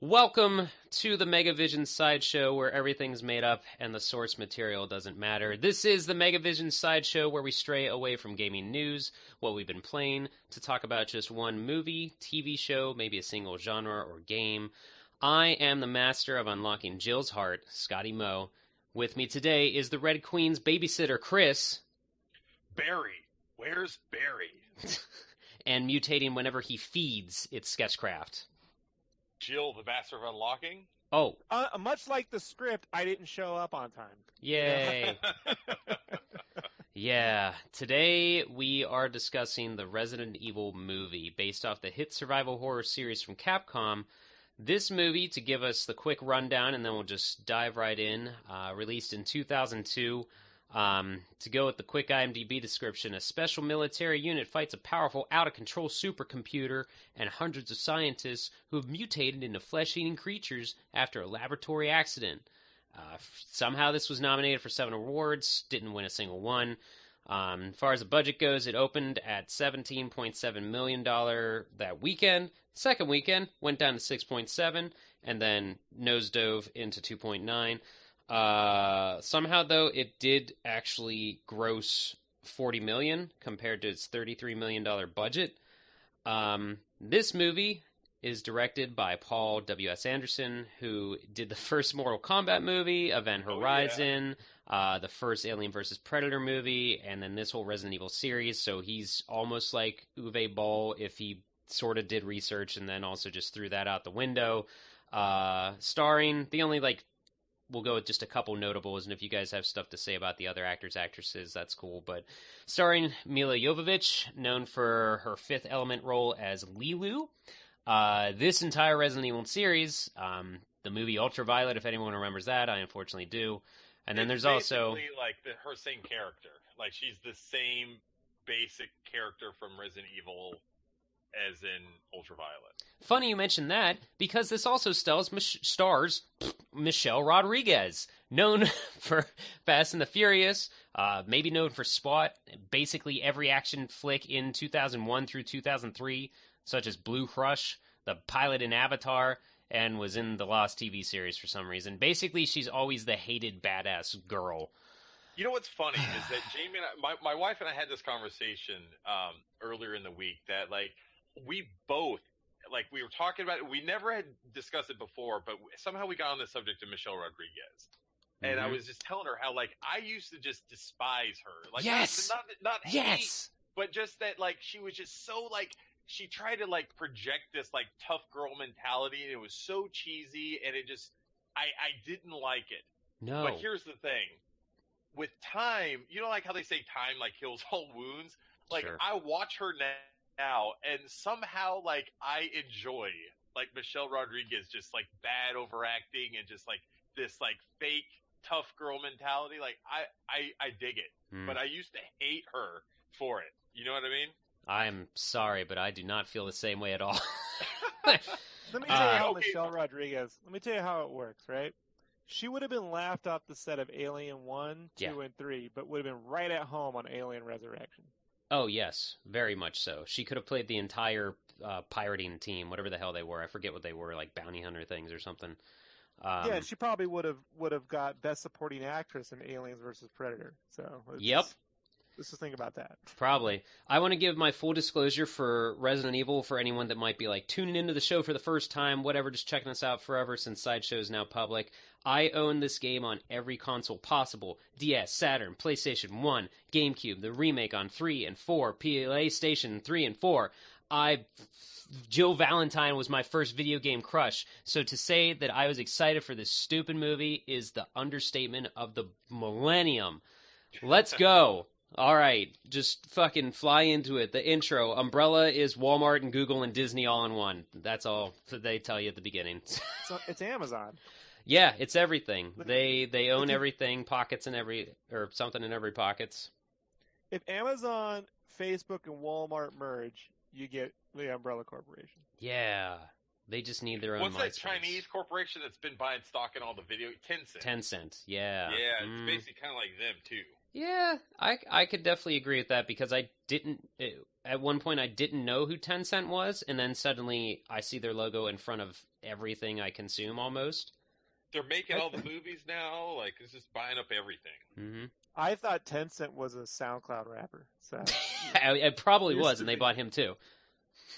Welcome to the Megavision Sideshow, where everything's made up and the source material doesn't matter. This is the Megavision Sideshow, where we stray away from gaming news, what we've been playing, to talk about just one movie, TV show, maybe a single genre or game. I am the master of unlocking Jill's heart, Scotty Moe. With me today is the Red Queen's babysitter, Chris. Barry. Where's Barry? And mutating whenever he feeds, it's Sketchcraft. Jill, the master of unlocking? Oh. Much like the script, I didn't show up on time. Yay. Yeah. Today we are discussing the Resident Evil movie based off the hit survival horror series from Capcom. This movie, to give us the quick rundown, and then we'll just dive right in, released in 2002. To go with the quick IMDb description, a special military unit fights a powerful, out-of-control supercomputer and hundreds of scientists who have mutated into flesh-eating creatures after a laboratory accident. Somehow this was nominated for 7 awards, didn't win a single one. As far as the budget goes, it opened at $17.7 million that weekend. Second weekend, went down to 6.7, and then nosedove into 2.9. Somehow, though, it did actually gross $40 million compared to its $33 million budget. This movie is directed by Paul W.S. Anderson, who did the first Mortal Kombat movie, Event Horizon, the first Alien vs. Predator movie, and then this whole Resident Evil series. So he's almost like Uwe Boll if he sort of did research and then also just threw that out the window. Starring the only, we'll go with just a couple notables, and if you guys have stuff to say about the other actors, actresses, that's cool. But starring Milla Jovovich, known for her Fifth Element role as Lilu. This entire Resident Evil series, the movie Ultraviolet, if anyone remembers that, I unfortunately do. And then there's also her same character. Like, she's the same basic character from Resident Evil as in Ultraviolet. Funny you mentioned that, because this also stars Michelle Rodriguez, known for Fast and the Furious, maybe known for SWAT, basically every action flick in 2001 through 2003, such as Blue Crush, the pilot in Avatar, and was in the Lost TV series for some reason. Basically, she's always the hated badass girl. You know what's funny is that Jamie and my wife and I had this conversation earlier in the week that, we both, we were talking about it. We never had discussed it before, but somehow we got on the subject of Michelle Rodriguez. And I was just telling her how, I used to just despise her. Yes! Not yes! hate, but just that, she was just so, she tried to, project this, tough girl mentality, and it was so cheesy, and it just, I didn't like it. No. But here's the thing. With time, you know, how they say time, heals all wounds? Sure. I watch her now, and somehow, I enjoy, Michelle Rodriguez just, bad overacting and just, this, fake tough girl mentality. I dig it. But I used to hate her for it. You know what I mean? I'm sorry, but I do not feel the same way at all. Let me tell you how Michelle Rodriguez, let me tell you how it works, right? She would have been laughed off the set of Alien 1, 2, and 3, but would have been right at home on Alien Resurrection. Oh, yes, very much so. She could have played the entire pirating team, whatever the hell they were. I forget what they were, bounty hunter things or something. Yeah, she probably would have got Best Supporting Actress in Aliens vs. Predator. So yep. Let's just think about that. Probably. I want to give my full disclosure for Resident Evil for anyone that might be tuning into the show for the first time, whatever, just checking us out forever since Sideshow is now public. I own this game on every console possible. DS, Saturn, PlayStation 1, GameCube, the remake on 3 and 4, PlayStation 3 and 4. Jill Valentine was my first video game crush, so to say that I was excited for this stupid movie is the understatement of the millennium. Let's go. All right, just fucking fly into it. The intro, Umbrella is Walmart and Google and Disney all in one. That's all they tell you at the beginning. So it's Amazon. Yeah, it's everything. They own everything, pockets in or something in every pockets. If Amazon, Facebook, and Walmart merge, you get the Umbrella Corporation. Yeah, they just need their own. What's that Chinese corporation that's been buying stock in all the video? Tencent. Tencent, yeah. Yeah, it's basically kind of like them too. Yeah, I could definitely agree with that because I didn't. at one point I didn't know who Tencent was, and then suddenly I see their logo in front of everything I consume almost. They're making all the movies now. Like, it's just buying up everything. Mm-hmm. I thought Tencent was a SoundCloud rapper. So it probably was, and they bought him too.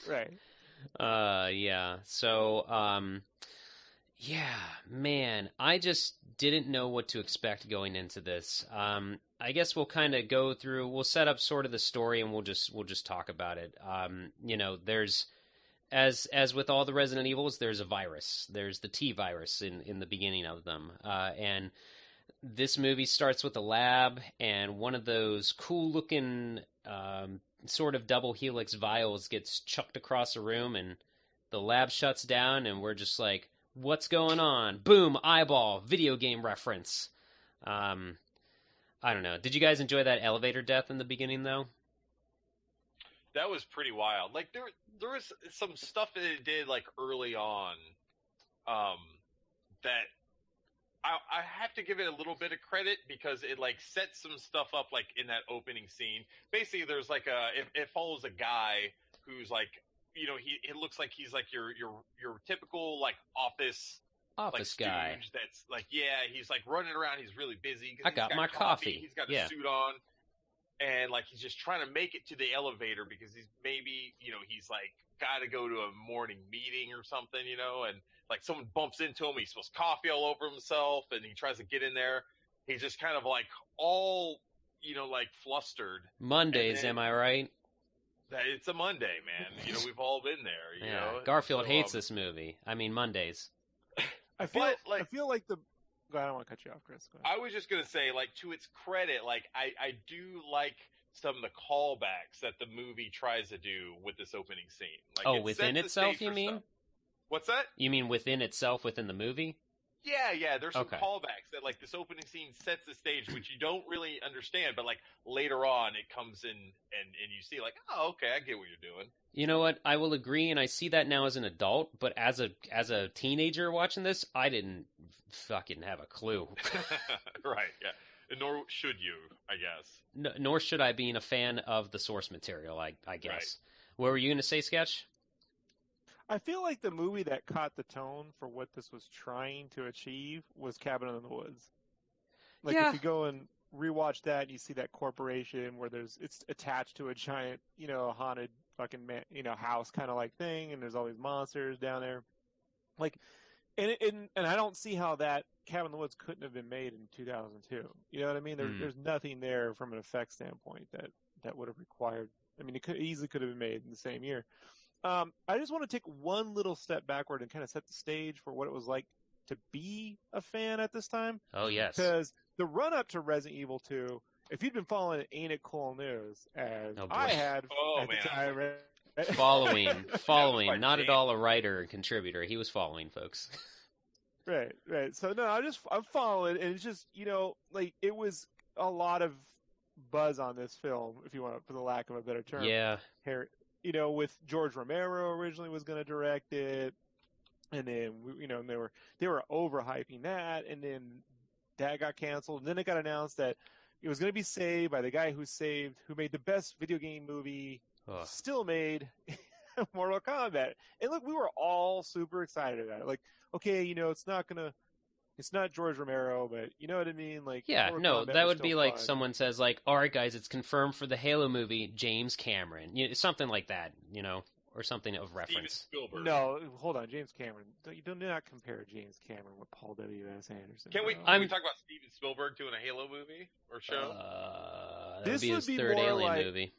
Right. Yeah. So, yeah, man, I just didn't know what to expect going into this. I guess we'll kind of go through. We'll set up sort of the story, and we'll just talk about it. You know, there's as with all the Resident Evils, there's a virus. There's the T virus in the beginning of them, and this movie starts with a lab, and one of those cool-looking sort of double helix vials gets chucked across a room, and the lab shuts down, and we're just like, what's going on? Boom, eyeball, video game reference. I don't know. Did you guys enjoy that elevator death in the beginning, though? That was pretty wild. Like, there was some stuff that it did, like, early on, that I have to give it a little bit of credit, because it, like, sets some stuff up, like, in that opening scene. Basically, there's, like, it follows a guy who's, like, you know, it looks like he's, like, your typical, like, office like, guy. That's, like, yeah, he's, like, running around. He's really busy. I got my coffee. He's got a suit on. And, like, he's just trying to make it to the elevator because he's maybe, you know, he's, like, got to go to a morning meeting or something, you know, and, like, someone bumps into him. He spills coffee all over himself, and he tries to get in there. He's just kind of, like, all, you know, like, flustered. Mondays, am I right? It's a Monday, man. You know, we've all been there, you know. Garfield hates this movie. I mean, Mondays. I feel like the... I don't want to cut you off, Chris. Go ahead. I was just going to say, like, to its credit, like, I do like some of the callbacks that the movie tries to do with this opening scene. Like, within itself, you mean? Stuff. What's that? You mean within itself, within the movie? Yeah. There's some callbacks that, like, this opening scene sets the stage, which you don't really understand, but, like, later on it comes in and you see, like, oh, okay, I get what you're doing. You know what? I will agree, and I see that now as an adult, but as a teenager watching this, I didn't fucking have a clue. Right, yeah. And nor should you, I guess. No, nor should I, being a fan of the source material, I guess. Right. What were you going to say, Sketch? I feel like the movie that caught the tone for what this was trying to achieve was Cabin in the Woods. Like, if you go and rewatch that, you see that corporation where it's attached to a giant, you know, haunted fucking house kind of like thing, and there's all these monsters down there. Like, and I don't see how that Cabin in the Woods couldn't have been made in 2002. You know what I mean? There's nothing there from an effect standpoint that would have required. I mean, it easily could have been made in the same year. I just want to take one little step backward and kind of set the stage for what it was like to be a fan at this time. Oh, yes. Because the run-up to Resident Evil 2, if you'd been following it, Ain't It Cool News, as I had at the time. Following, not at all a writer and contributor. He was following, folks. Right. So, no, I'm following, and it's just, you know, like, it was a lot of buzz on this film, if you want, for the lack of a better term. Yeah. You know, with George Romero originally was going to direct it, and then they were overhyping that, and then that got canceled, and then it got announced that it was going to be saved by the guy who made the best video game movie still made, Mortal Kombat. And look, we were all super excited about it. Like, okay, you know, it's not George Romero, but you know what I mean? Like, yeah, Mortal Kombat that would be fun. like someone says, like, all right, guys, it's confirmed for the Halo movie, James Cameron. You know, something like that, you know, or something of reference. Steven Spielberg. No, hold on, James Cameron. You do not compare James Cameron with Paul W.S. Anderson. Can we talk about Steven Spielberg doing a Halo movie or show? That would be his third Alien movie.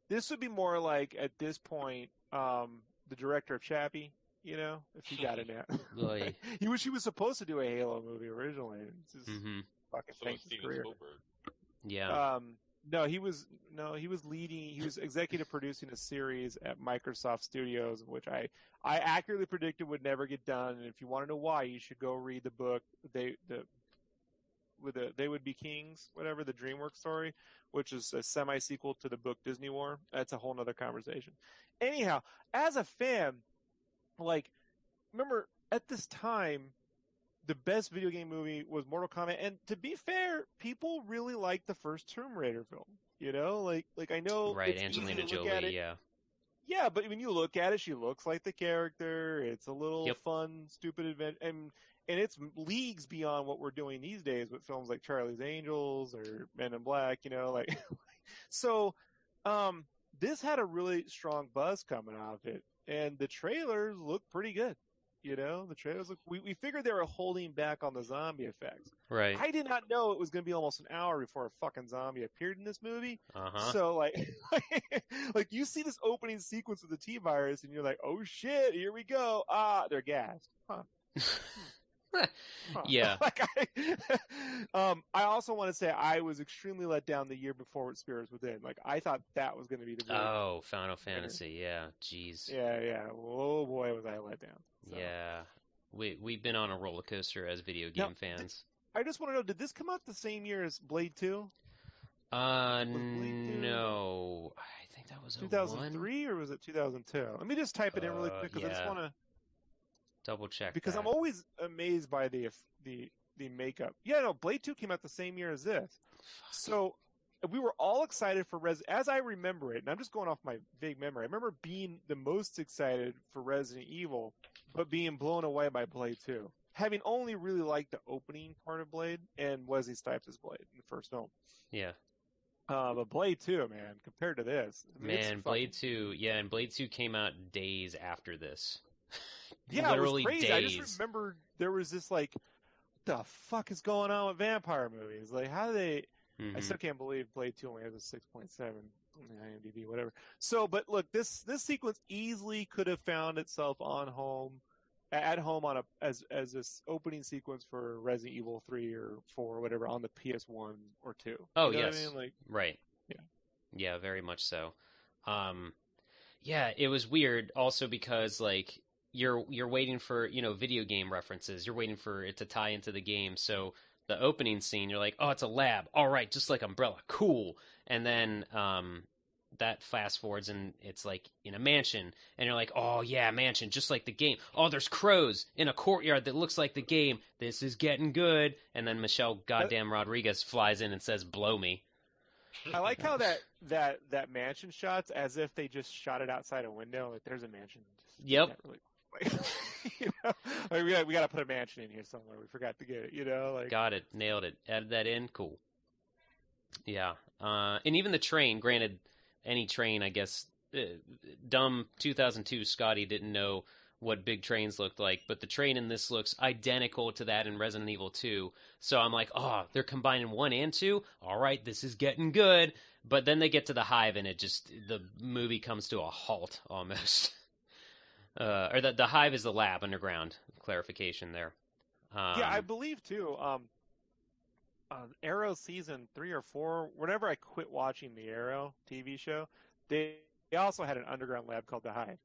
This would be more like, at this point, the director of Chappie. You know, if he got it now. He was supposed to do a Halo movie originally. It's just fucking tanked his career. Yeah. He was leading. He was executive producing a series at Microsoft Studios, which I accurately predicted would never get done. And if you want to know why, you should go read the book. They Would Be Kings, whatever, the DreamWorks story, which is a semi-sequel to the book Disney War. That's a whole nother conversation. Anyhow, as a fan, like, remember, at this time, the best video game movie was Mortal Kombat. And to be fair, people really liked the first Tomb Raider film. You know, like I know Right, it's Angelina easy to look at Jolie, it. yeah. Yeah, but when you look at it, she looks like the character. It's a little Yep. fun, stupid adventure, and it's leagues beyond what we're doing these days with films like Charlie's Angels or Men in Black. You know, like so. This had a really strong buzz coming out of it, and the trailers look pretty good. You know, the trailers look. We figured they were holding back on the zombie effects. Right. I did not know it was going to be almost an hour before a fucking zombie appeared in this movie. Uh-huh. So like you see this opening sequence with the T-virus, and you're like, oh shit, here we go. Ah, they're gassed. Huh. Yeah. I also want to say I was extremely let down the year before with Spirits Within. Like I thought that was going to be the movie. Oh, Final Fantasy, yeah. Jeez. Yeah. Oh boy, was I let down. So. Yeah. We've been on a roller coaster as video game fans. I just want to know, did this come out the same year as Blade 2? No. I think that was 2003 or was it 2002? Let me just type it in really quick because I just want to double check because that. I'm always amazed by the makeup. Yeah, no, Blade 2 came out the same year as this. So we were all excited for as I remember it, and I'm just going off my vague memory. I remember being the most excited for Resident Evil, but being blown away by Blade 2. Having only really liked the opening part of Blade and Wesley Snipes' Blade in the first film. Yeah. But Blade 2, man, compared to this. I mean, Man, Blade 2, and Blade 2 came out days after this. Yeah, literally it was crazy. days. I just remember there was this like, what the fuck is going on with vampire movies? Like, how do they... Mm-hmm. I still can't believe Blade 2 only has a 6.7 on the IMDb, whatever. So, but look, this sequence easily could have found itself at home on as this opening sequence for Resident Evil 3 or 4 or whatever on the PS1 or 2. Oh, you know yes. what I mean? Like, right. Yeah. Yeah, very much so. Yeah, it was weird also because like you're waiting for, video game references. You're waiting for it to tie into the game. So the opening scene, you're like, "Oh, it's a lab. All right, just like Umbrella. Cool." And then that fast forwards and it's like in a mansion and you're like, "Oh yeah, mansion, just like the game. Oh, there's crows in a courtyard that looks like the game. This is getting good." And then Michelle goddamn Rodriguez flies in and says, "Blow me." I like how that mansion shots as if they just shot it outside a window. Like there's a mansion. Yep. Really like, we got to put a mansion in here somewhere. We forgot to get it. Like got it, nailed it, added that in. Cool. Yeah, and even the train. Granted, any train, I guess. Dumb 2002 Scotty didn't know what big trains looked like, but the train in this looks identical to that in Resident Evil 2. So I'm like, oh, they're combining 1 and 2? All right, this is getting good. But then they get to the hive and the movie comes to a halt almost. Or the hive is the lab underground. Clarification there. Yeah, I believe too. Arrow season 3 or 4, whenever I quit watching the Arrow TV show, they also had an underground lab called the Hive.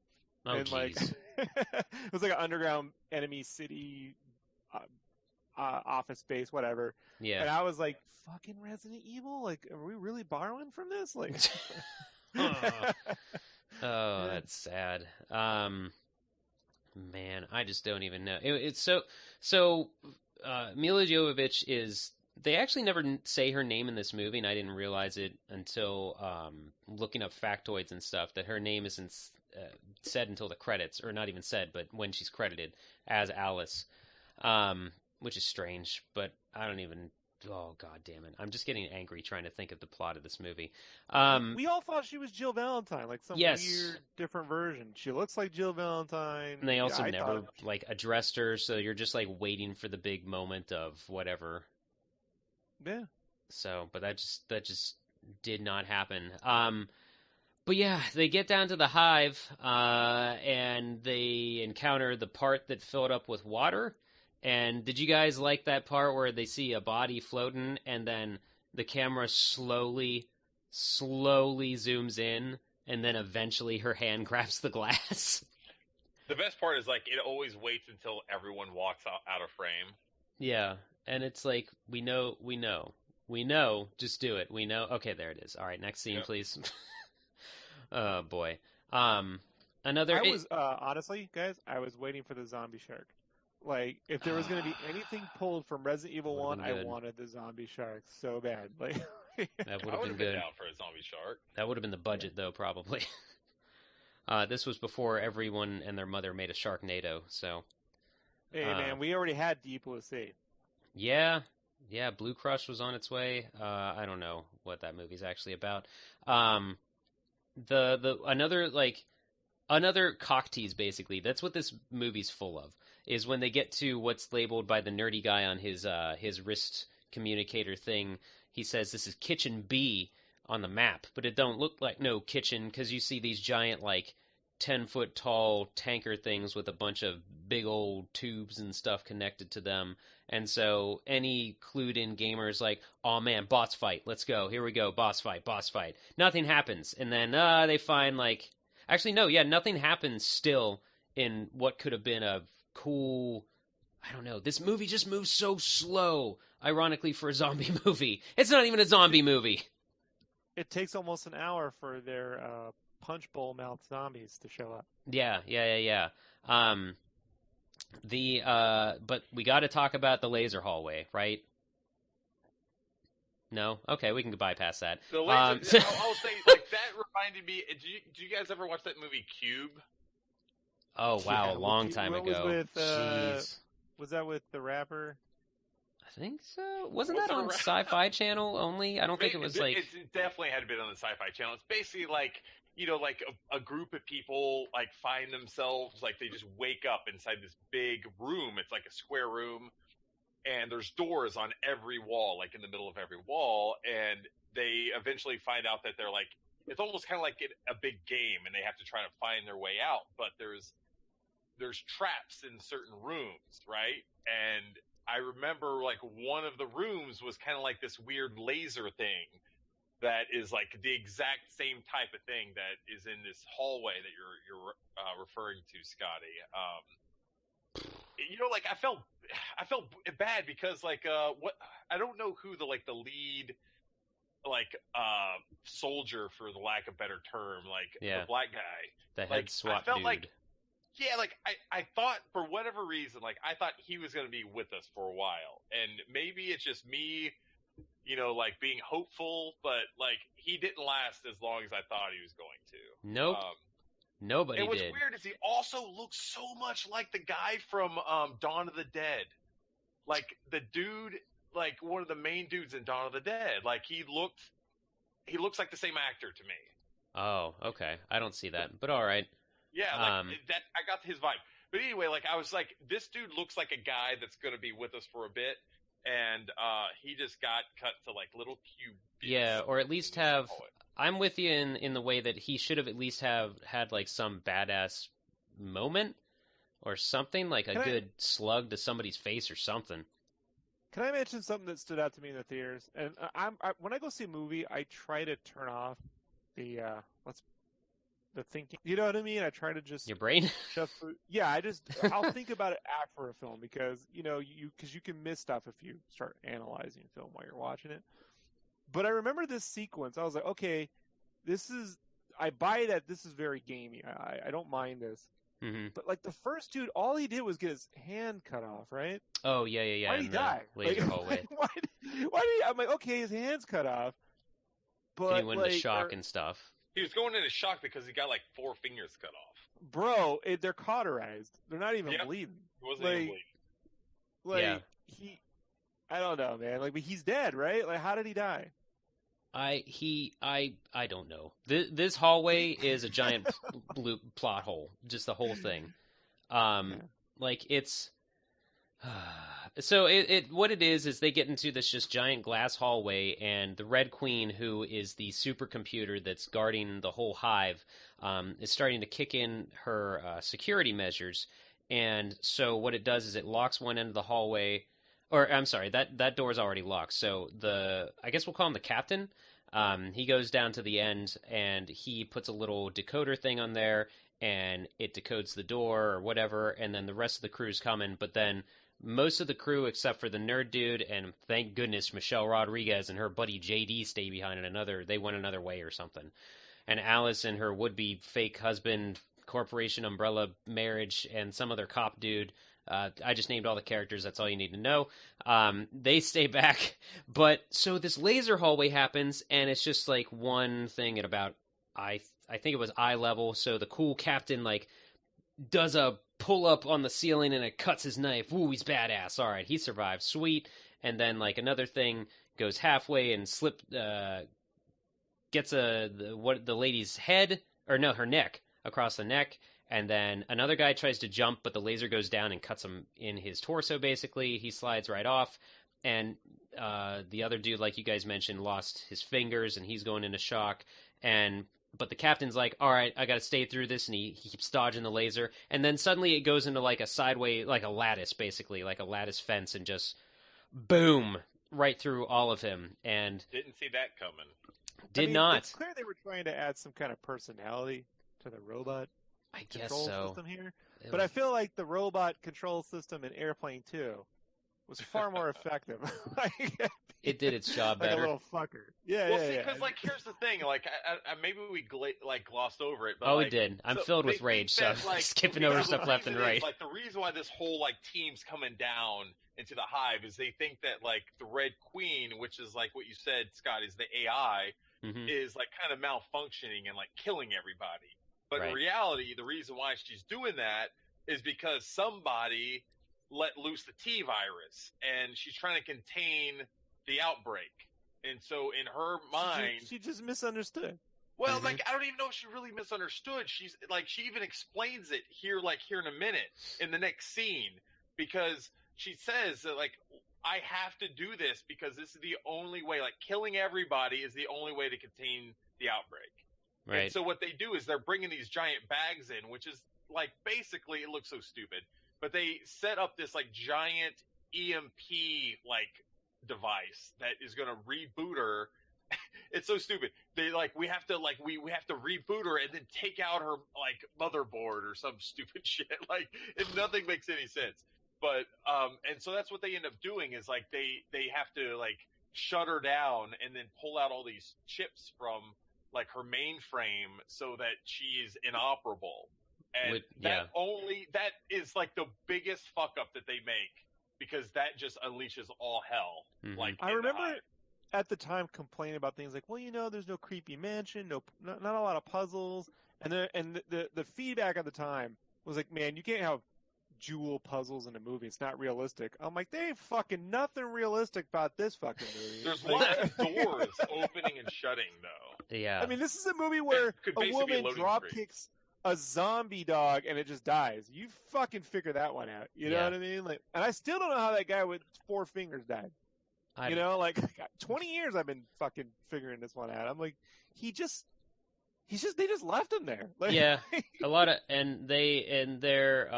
Oh, and jeez. it was like an underground enemy city office space, whatever. Yeah. And I was like, fucking Resident Evil? Like, are we really borrowing from this? Like, oh, that's sad. Man, I just don't even know. It's so. Mila Jovovich is. They actually never say her name in this movie, and I didn't realize it until looking up factoids and stuff. That her name isn't said until the credits, or not even said, but when she's credited as Alice, which is strange. But I don't even. Oh, God damn it. I'm just getting angry trying to think of the plot of this movie. We all thought she was Jill Valentine, like some weird different version. She looks like Jill Valentine. And they also never addressed her, so you're just waiting for the big moment of whatever. Yeah. So, but that just did not happen. But yeah, they get down to the hive, and they encounter the part that filled up with water. And did you guys like that part where they see a body floating and then the camera slowly zooms in and then eventually her hand grabs the glass? The best part is it always waits until everyone walks out of frame. Yeah, and it's like, we know, just do it. We know. Okay, there it is. All right, next scene, please. Oh, boy. Honestly, guys, I was waiting for the zombie shark. Like, if there was going to be anything pulled from Resident Evil 1, I wanted the zombie shark so bad. Like, That would I have would been have been good. down for a zombie shark. That would have been the budget, though, probably. This was before everyone and their mother made a Sharknado, so... Hey, man, we already had Deep Blue Sea. Yeah, Blue Crush was on its way. I don't know what that movie's actually about. Another cock tease, basically. That's what this movie's full of, is when they get to what's labeled by the nerdy guy on his wrist communicator thing. He says this is Kitchen B on the map, but it don't look like no kitchen, because you see these giant, 10-foot tall tanker things with a bunch of big old tubes and stuff connected to them. And so any clued in gamers like, oh man, boss fight, let's go, here we go, boss fight. Nothing happens. And then they find nothing happens still in what could have been a cool, I don't know, this movie just moves so slow, ironically, for a zombie movie. It's not even a zombie movie. It takes almost an hour for their punch bowl mouth zombies to show up. Yeah. But we got to talk about the laser hallway, right? No? Okay, we can bypass that. The laser, I'll say, that reminded me, do you guys ever watch that movie Cube? Oh, wow, a long time ago. Was that with the rapper? I think so. Wasn't that on Sci-Fi Channel only? I don't think it was like... It definitely had to be on the Sci-Fi Channel. It's basically like, a group of people, find themselves, they just wake up inside this big room. It's like a square room, and there's doors on every wall, in the middle of every wall, and they eventually find out that they're it's almost kind of like a big game, and they have to try to find their way out, but there's traps in certain rooms, right? And I remember one of the rooms was kind of like this weird laser thing that is the exact same type of thing that is in this hallway that you're referring to, Scotty. I felt bad because what I don't know who the lead soldier, for the lack of better term, the black guy, the head SWAT dude. I thought, for whatever reason, I thought he was going to be with us for a while, and maybe it's just me, being hopeful, but he didn't last as long as I thought he was going to. Nope. Nobody did. And what's weird is he also looks so much like the guy from Dawn of the Dead. The dude, one of the main dudes in Dawn of the Dead. He looks like the same actor to me. Oh, okay. I don't see that, but all right. Yeah, that I got his vibe. But anyway, I was this dude looks like a guy that's going to be with us for a bit, and he just got cut to little cube. Yeah, or at least have. I'm with you in the way that he should have at least had some badass moment or something, a good slug to somebody's face or something. Can I mention something that stood out to me in the theaters? And when I go see a movie, I try to turn off the thinking. You know what I mean? I try to just your brain. I'll think about it after a film because you can miss stuff if you start analyzing a film while you're watching it. But I remember this sequence. I was like, okay, I buy that this is very gamey. I don't mind this. Mm-hmm. But the first dude, all he did was get his hand cut off, right? Oh yeah. Why did he die? Laser hallway. Why did he? I'm like, okay, his hand's cut off. But and he went into shock and stuff. He was going into shock because he got 4 fingers cut off. Bro, they're cauterized. They're not even bleeding. He wasn't even bleeding. I don't know, man. But he's dead, right? How did he die? I don't know. This hallway is a giant blue plot hole. Just the whole thing. It's. So what it is they get into this just giant glass hallway, and the Red Queen, who is the supercomputer that's guarding the whole hive, is starting to kick in her security measures. And so what it does is it locks one end of the hallway, or I'm sorry, that door's already locked. So I guess we'll call him the captain. He goes down to the end and he puts a little decoder thing on there, and it decodes the door or whatever. And then the rest of the crew's coming, but then most of the crew, except for the nerd dude, and thank goodness Michelle Rodriguez and her buddy JD stay behind they went another way or something. And Alice and her would-be fake husband, corporation umbrella marriage, and some other cop dude I just named all the characters. That's all you need to know. They stay back. But so this laser hallway happens, and it's just like one thing at about, I think it was eye level. So the cool captain like does a pull up on the ceiling and it cuts his knife. Ooh, he's badass. All right, he survives. Sweet. And then like another thing goes halfway and gets the lady's head, or no, her neck, across the neck. And then another guy tries to jump, but the laser goes down and cuts him in his torso, basically. He slides right off. And the other dude, like you guys mentioned, lost his fingers, and he's going into shock. But the captain's like, all right, I got to stay through this, and he keeps dodging the laser. And then suddenly it goes into like a sideway, like a lattice, basically, like a lattice fence, and just boom, right through all of him. And didn't see that coming. Did not. It's clear they were trying to add some kind of personality to the robot control system here. But I feel like the robot control system in Airplane 2 was far more effective. It did its job like better. a little fucker. Yeah, well, see, because like here's the thing, like maybe we glossed over it. But, we did. I'm filled with rage, so like, skipping over stuff left and right. Like the reason why this whole like team's coming down into the hive is they think that like the Red Queen, which is like what you said, Scott, is the AI, is like kind of malfunctioning and like killing everybody. But in reality, the reason why she's doing that is because somebody let loose the T virus, and she's trying to contain the outbreak. And so in her mind, she just misunderstood. Well, like I don't even know if she really misunderstood. She's like, she even explains it here in a minute in the next scene, because she says that like, I have to do this because this is the only way. Like killing everybody is the only way to contain the outbreak. Right. And so what they do is they're bringing these giant bags in, which is like basically, it looks so stupid, but they set up this like giant EMP like device that is going to reboot her. It's so stupid. They like, we have to reboot her and then take out her like motherboard or some stupid shit. Like nothing makes any sense. But and so that's what they end up doing is like they have to like shut her down and then pull out all these chips from like her mainframe so that she is inoperable. And that is like the biggest fuck up that they make, because that just unleashes all hell. Like I remember at the time complaining about things like, well, there's no creepy mansion, not a lot of puzzles, and the feedback at the time was like, man, you can't have jewel puzzles in a movie. It's not realistic. I'm like, there ain't fucking nothing realistic about this fucking movie. There's lots of doors opening and shutting, though. Yeah. I mean, this is a movie where a woman drop kicks a zombie dog and it just dies. You fucking figure that one out. You know what I mean? Like, and I still don't know how that guy with 4 fingers died. Like 20 years I've been fucking figuring this one out. I'm like, they just left him there. Like, yeah, a lot of, there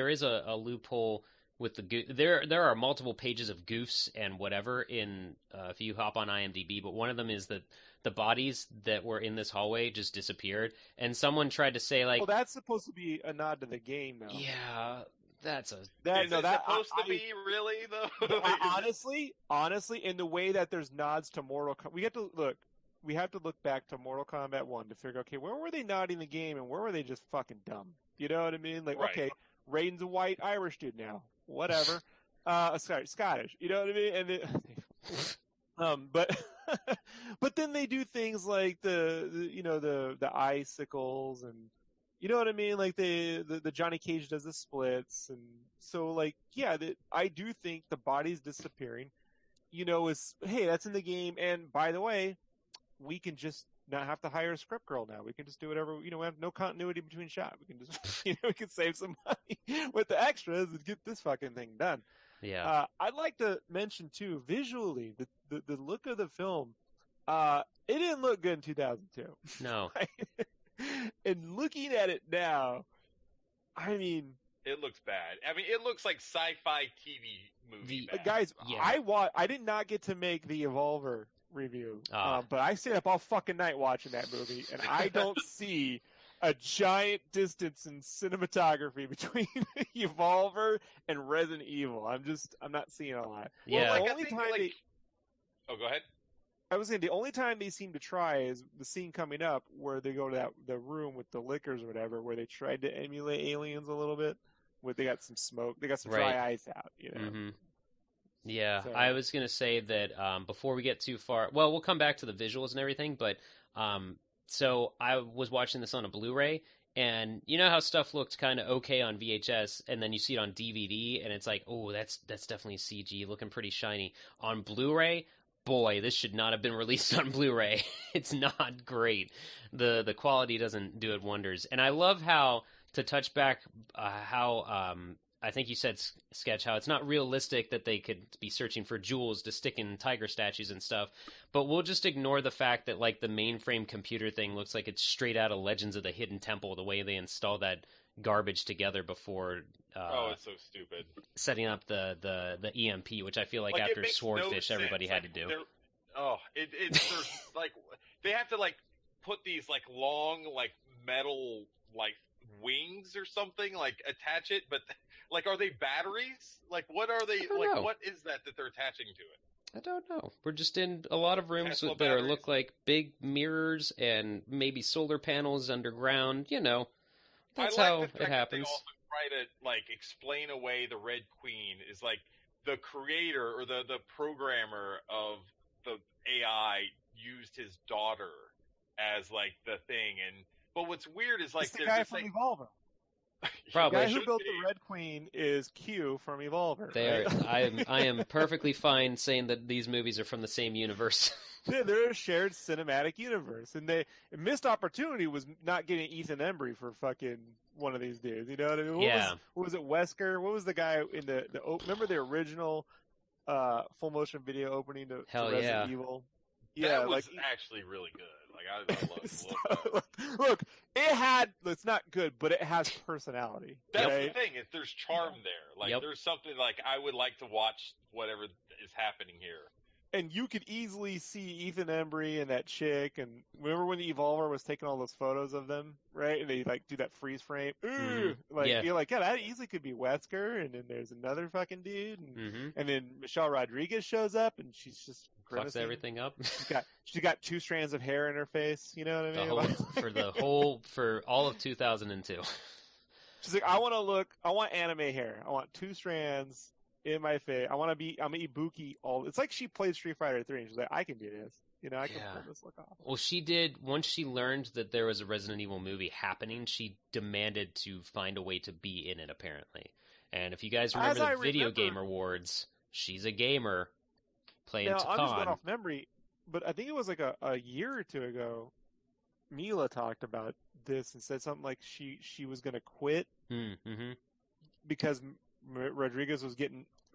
is a loophole with the there are multiple pages of goofs and whatever in if you hop on IMDb, but one of them is that the bodies that were in this hallway just disappeared, and someone tried to say like, well, that's supposed to be a nod to the game, though. Yeah, that's is it supposed to be really though? honestly, in the way that there's nods to Mortal Kombat, we have to look back to Mortal Kombat 1 to figure, okay, where were they nodding the game and where were they just fucking dumb? You know what I mean? Like, okay, Raiden's a white Irish dude now. Whatever. Sorry, Scottish. You know what I mean? And but then they do things like the icicles, and you know what I mean? Like the Johnny Cage does the splits, and so like, yeah, I do think the body's disappearing, is, hey, that's in the game, and by the way, we can just not have to hire a script girl now. We can just do whatever, we have no continuity between shots. We can just, we can save some money with the extras and get this fucking thing done. Yeah. I'd like to mention too, visually, the look of the film, it didn't look good in 2002. No. And looking at it now, I mean, it looks bad. I mean, it looks like sci-fi TV movie. Guys, yeah. I did not get to make the Evolver review, but I stayed up all fucking night watching that movie, and I don't see a giant distance in cinematography between Evolver and Resident Evil. I'm not seeing a lot. Yeah. Well, the only time Oh, go ahead. I was saying the only time they seem to try is the scene coming up where they go to the room with the liquors or whatever, where they tried to emulate aliens a little bit. They got some smoke. They got some dry ice out. You know. Mm-hmm. Yeah, So, I was gonna say that before we get too far. Well, we'll come back to the visuals and everything, but so I was watching this on a Blu-ray, and you know how stuff looked kind of okay on VHS, and then you see it on DVD, and it's like, oh, that's definitely CG, looking pretty shiny. On Blu-ray, boy, this should not have been released on Blu-ray. It's not great. The quality doesn't do it wonders, and I love how, to touch back, how I think you said, Sketch, how it's not realistic that they could be searching for jewels to stick in tiger statues and stuff, but we'll just ignore the fact that, like, the mainframe computer thing looks like it's straight out of Legends of the Hidden Temple, the way they install that garbage together before it's so stupid. setting up the EMP, which I feel like after Swordfish everybody had to do. There's like, they have to, like, put these, like, long, like, metal, like, wings or something, like, attach it, but like, are they batteries? Like, what are they? Like, what is that they're attaching to it? I don't know. We're just in a lot of rooms that look like big mirrors and maybe solar panels underground. You know, that's how it happens. They also try to, like, explain away the Red Queen is, like, the creator or the programmer of the AI used his daughter as, like, the thing. But what's weird is, like, it's the guy from Evolver. Probably. The guy who built the Red Queen is Q from Evolver. Right? I am perfectly fine saying that these movies are from the same universe. They're a shared cinematic universe, and missed opportunity was not getting Ethan Embry for fucking one of these dudes. You know what I mean? What was it, Wesker? What was the guy in the remember the original full motion video opening to Resident Evil? Yeah, that was actually really good. Like, I love it. Look, it's not good, but it has personality. That's the thing. There's charm there. Like, there's something, like, I would like to watch whatever is happening here. And you could easily see Ethan Embry and that chick. And remember when the Evolver was taking all those photos of them, right? And they, like, do that freeze frame. You're like, yeah, that easily could be Wesker. And then there's another fucking dude. And then Michelle Rodriguez shows up, and she's just fucks everything up. She's got 2 strands of hair in her face. You know what I mean? For all of 2002. She's like, I want anime hair. I want 2 strands in my face. I'm Ibuki it's like she played Street Fighter 3, and she's like, I can do this. You know, I can pull this look off. Well, she did, once she learned that there was a Resident Evil movie happening, she demanded to find a way to be in it, apparently. And if you guys remember the Video Game Awards, she's a gamer playing Takan. I'm just going off memory, but I think it was like a year or 2 ago, Mila talked about this and said something like she was going to quit because Rodriguez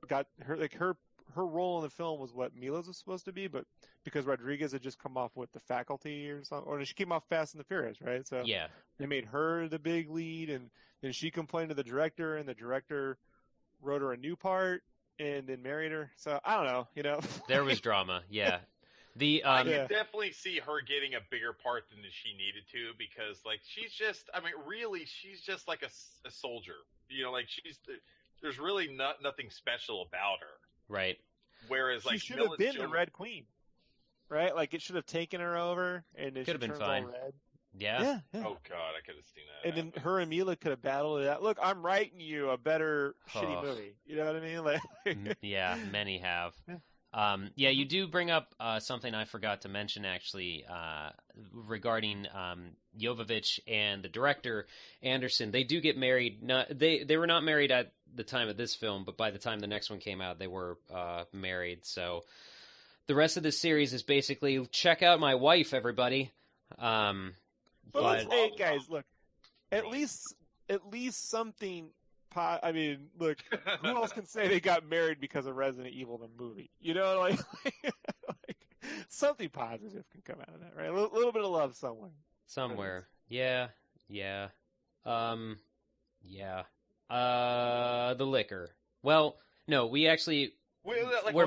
got her role in the film was what Mila's was supposed to be, but because Rodriguez had just come off with The Faculty or something, or she came off Fast and the Furious, right? So they made her the big lead, and then she complained to the director, and the director wrote her a new part, and then married her. So I don't know, you know. There was drama, yeah. I could definitely see her getting a bigger part than she needed to, because, like, she's just, I mean, really, she's just like a soldier. You know, like, there's really nothing special about her. Right. Whereas, like, she should have been the Red Queen. Right? Like, it should have taken her over, and then could have been fine. All red. Yeah. Oh, God, I could have seen that. And then her and Mila could have battled it out. Look, I'm writing you a better shitty movie. You know what I mean? Like, yeah, many have. You do bring up something I forgot to mention, actually, regarding Jovovich and the director, Anderson. They do get married. They were not married at the time of this film, but by the time the next one came out, they were married. So the rest of this series is basically, check out my wife, everybody. Hey, guys, look, at least something... I mean, look, who else can say they got married because of Resident Evil, the movie? You know, like something positive can come out of that, right? A little bit of love somewhere. Yeah. The liquor. Well, no, we're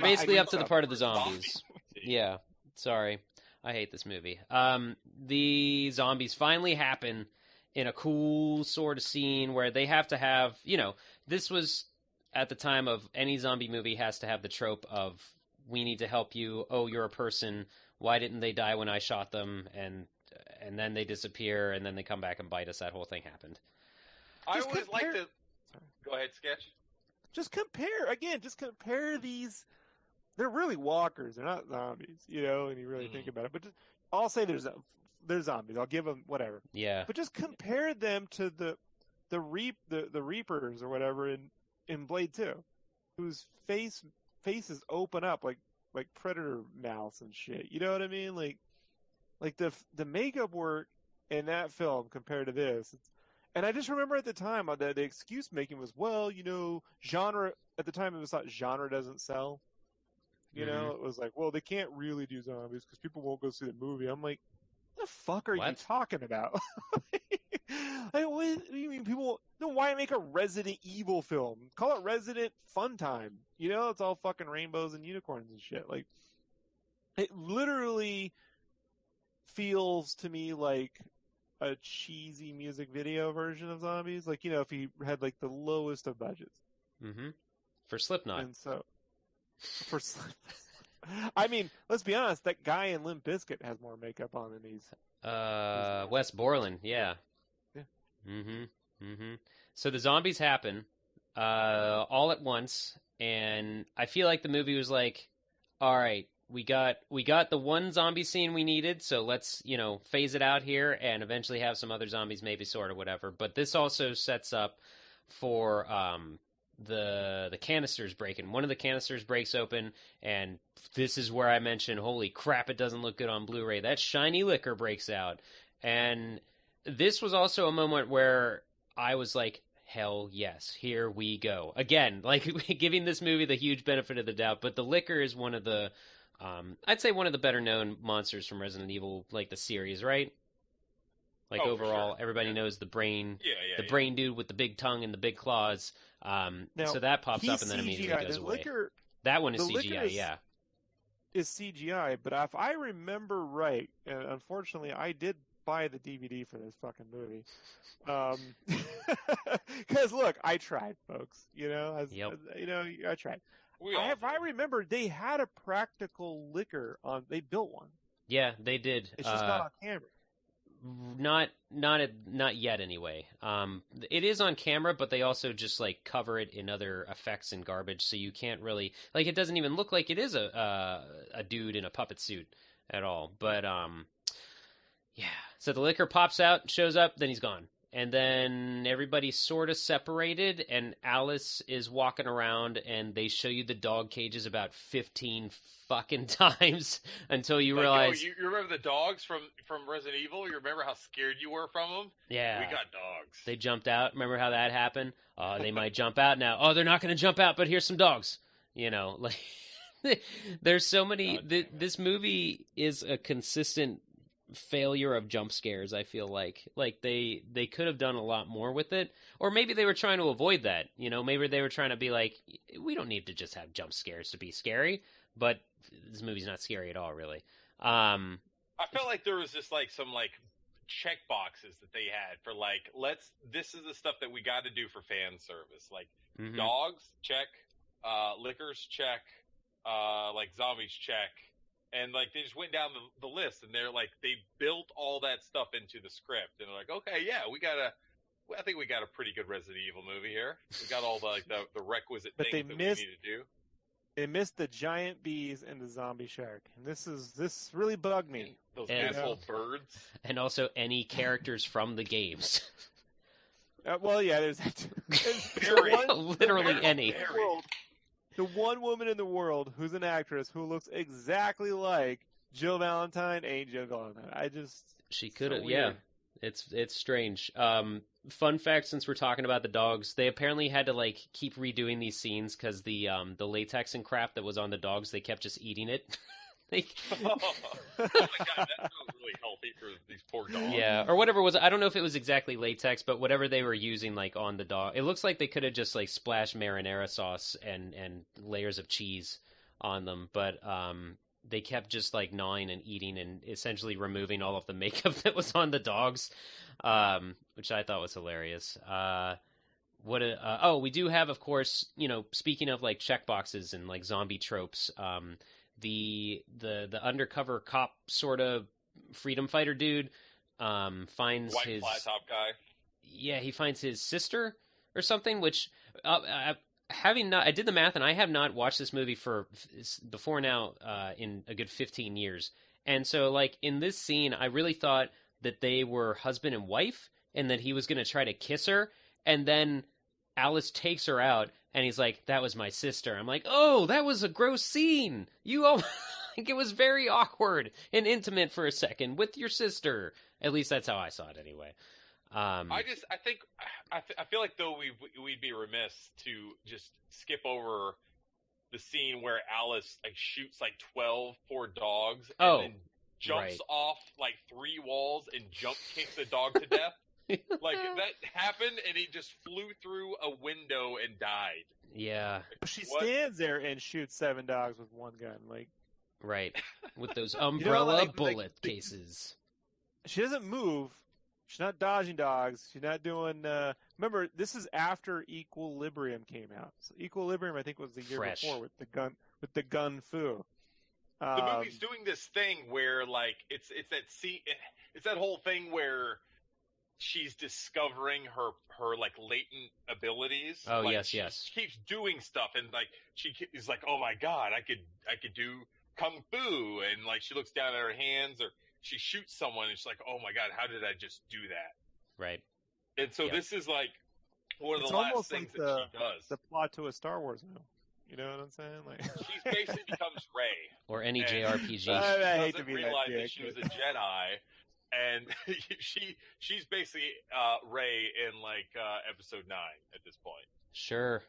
basically up to the part of the zombies. Yeah, sorry. I hate this movie. The zombies finally happen in a cool sort of scene where they have to have, you know, this was at the time of any zombie movie has to have the trope of, we need to help you. Oh, you're a person. Why didn't they die when I shot them? And then they disappear, and then they come back and bite us. That whole thing happened. I always like to... Go ahead, Sketch. Just compare these. They're really walkers. They're not zombies, and you really think about it. But I'll say they're zombies. I'll give them whatever. Yeah. But just compare them to the Reapers or whatever in Blade 2, whose faces open up like predator mouths and shit. You know what I mean? Like the makeup work in that film compared to this. And I just remember at the time that the excuse making was, genre. At the time, it was thought genre doesn't sell. It was like, well, they can't really do zombies because people won't go see the movie. I'm like, what the fuck are you talking about? What do you mean people? Then why make a Resident Evil film? Call it Resident Fun Time. It's all fucking rainbows and unicorns and shit. Like, it literally feels to me like a cheesy music video version of zombies. Like, if he had like the lowest of budgets. Mm-hmm. For Slipknot. And so, I mean, let's be honest. That guy in Limp Bizkit has more makeup on than these. Wes Borland, yeah. Yeah. Mm-hmm. So the zombies happen all at once, and I feel like the movie was like, all right, we got the one zombie scene we needed, so let's, phase it out here and eventually have some other zombies, maybe, sort of, whatever. But this also sets up for the canisters breaking. One of the canisters breaks open, and this is where I mentioned, holy crap, it doesn't look good on Blu-ray. That shiny liquor breaks out. And this was also a moment where I was like, hell yes, here we go. Again, like, giving this movie the huge benefit of the doubt, but the liquor is one of the, I'd say one of the better known monsters from Resident Evil, like the series, right? Like, overall, sure. Everybody knows the brain, brain dude with the big tongue and the big claws. So that pops up and then immediately goes away. That one is CGI, is CGI, but if I remember right, and unfortunately I did buy the DVD for this fucking movie. Because look, I tried, folks. I tried. If I remember, they had a practical liquor on. They built one. Yeah, they did. It's just not on camera. Not yet anyway. It is on camera, but they also just like cover it in other effects and garbage, so you can't really like. It doesn't even look like it is a dude in a puppet suit at all. But yeah. So the liquor pops out, shows up, then he's gone, and then everybody's sort of separated, and Alice is walking around, and they show you the dog cages about 15 fucking times until you realize. You remember the dogs from Resident Evil? You remember how scared you were from them? Yeah. We got dogs. They jumped out. Remember how that happened? They might jump out now. Oh, they're not going to jump out, but here's some dogs. Like there's so many. This movie is a consistent failure of jump scares. I feel like they could have done a lot more with it, or maybe they were trying to avoid that. Maybe they were trying to be like, we don't need to just have jump scares to be scary. But this movie's not scary at all, really. I felt like there was just like some like check boxes that they had for like, this is the stuff that we got to do for fan service. Like dogs, check, liquors, check, like zombies, check. And like they just went down the list, and they're like, they built all that stuff into the script, and they're like, okay, yeah, I think we got a pretty good Resident Evil movie here. We got all the requisite things that we need to do. They missed the giant bees and the zombie shark, and this really bugged me. Those beautiful birds, and also any characters from the games. Well, yeah, there's that too. Literally any. The one woman in the world who's an actress who looks exactly like Jill Valentine ain't Jill Valentine. She could have, yeah. It's strange. Fun fact, since we're talking about the dogs, they apparently had to like keep redoing these scenes because the latex and crap that was on the dogs, they kept just eating it. Oh my god, that sounds really healthy for these poor dogs. Yeah, or whatever it was. I don't know if it was exactly latex, but whatever they were using like on the dog, it looks like they could have just like splashed marinara sauce and layers of cheese on them, but they kept just like gnawing and eating and essentially removing all of the makeup that was on the dogs, which I thought was hilarious. We do have, of course, speaking of like checkboxes and like zombie tropes, the undercover cop sort of freedom fighter dude finds white his flat top guy. Yeah, he finds his sister or something, which I did the math, and I have not watched this movie before now in a good 15 years. And so, like, in this scene, I really thought that they were husband and wife, and that he was going to try to kiss her, and then Alice takes her out, and he's like, "That was my sister." I'm like, "Oh, that was a gross scene. Like, it was very awkward and intimate for a second with your sister." At least that's how I saw it, anyway. I feel like though we'd be remiss to just skip over the scene where Alice like shoots like 12 poor dogs and then jumps off like 3 walls and jump kicks a dog to death. Like that happened and he just flew through a window and died. Yeah. She stands there and shoots 7 dogs with one gun, like right, with those umbrella bullet cases. She doesn't move. She's not dodging dogs. She's not doing. Remember, this is after Equilibrium came out. So Equilibrium, I think, was the year before with the gun fu. The movie's doing this thing where, like, it's that whole thing where she's discovering her like latent abilities. Oh, like, yes. She keeps doing stuff, and like she is like, oh my god, I could do kung fu, and like she looks down at her hands or. She shoots someone, and she's like, "Oh my god, how did I just do that?" Right. And so this is like one of the last things that she does. The plot to a Star Wars film. You know what I'm saying? Like she basically becomes Rey, or any JRPG. I hate to be realize that she was a Jedi, and she's basically Rey in like Episode 9 at this point. Sure,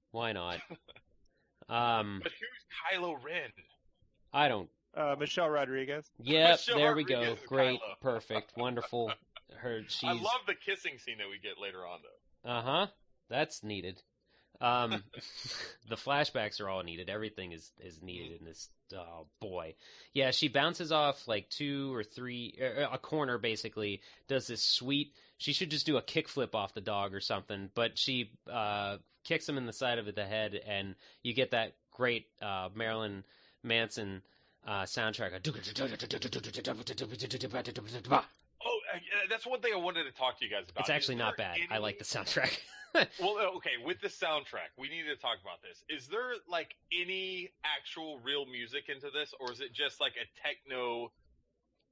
why not? But who's Kylo Ren? I don't. Michelle Rodriguez. Yep, there we go. Great, perfect, wonderful. I love the kissing scene that we get later on, though. That's needed. The flashbacks are all needed. Everything is needed in this. Oh boy, yeah. She bounces off like 2 or 3, a corner basically. Does this sweet? She should just do a kickflip off the dog or something. But she kicks him in the side of the head, and you get that great Marilyn Manson. Soundtrack. Oh, that's one thing I wanted to talk to you guys about. It's actually not bad. I like the soundtrack. Well, okay, with the soundtrack, we need to talk about this. Is there like any actual real music into this, or is it just like a techno,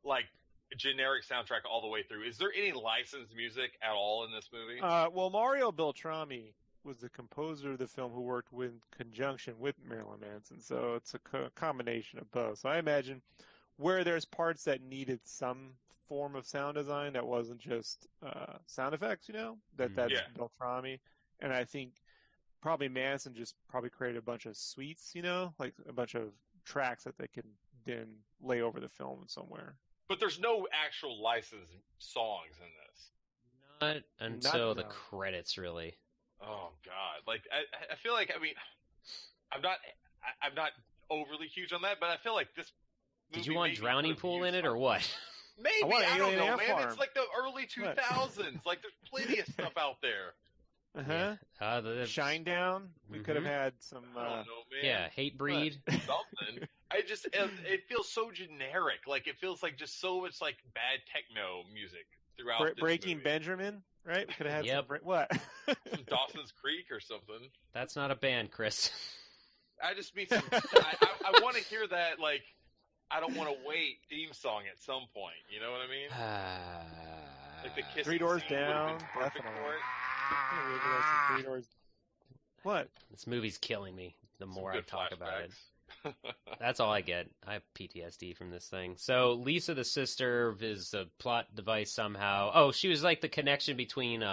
like generic soundtrack all the way through? Is there any licensed music at all in this movie? Well, Mario Beltrami was the composer of the film who worked in conjunction with Marilyn Manson, so it's a combination of both. So I imagine where there's parts that needed some form of sound design that wasn't just sound effects, that's Beltrami. And I think probably Manson just created a bunch of suites, like a bunch of tracks that they can then lay over the film somewhere. But there's no actual licensed songs in this. Not until the credits, really. Oh God! Like I feel like I'm not overly huge on that, but I feel like this. Did you want Drowning Pool in it or what? Maybe I don't know, man. It's like the early 2000s. Like there's plenty of stuff out there. Shinedown. We could have had some. I don't know, man. Yeah, Hatebreed. Something. It feels so generic. Like it feels like just so much like bad techno music throughout. Breaking movie. Benjamin. Right? We could have had some. What? Some Dawson's Creek or something. That's not a band, Chris. I just mean some. I want to hear that. Like, I don't want to wait theme song at some point. You know what I mean? Like the kissing 3 Doors scene Down. Perfect for it. 3 Doors. What? This movie's killing me. The more I talk about it. flashbacks. That's all I get. I have PTSD from this thing. So Lisa, the sister, is a plot device somehow. Oh, she was like the connection between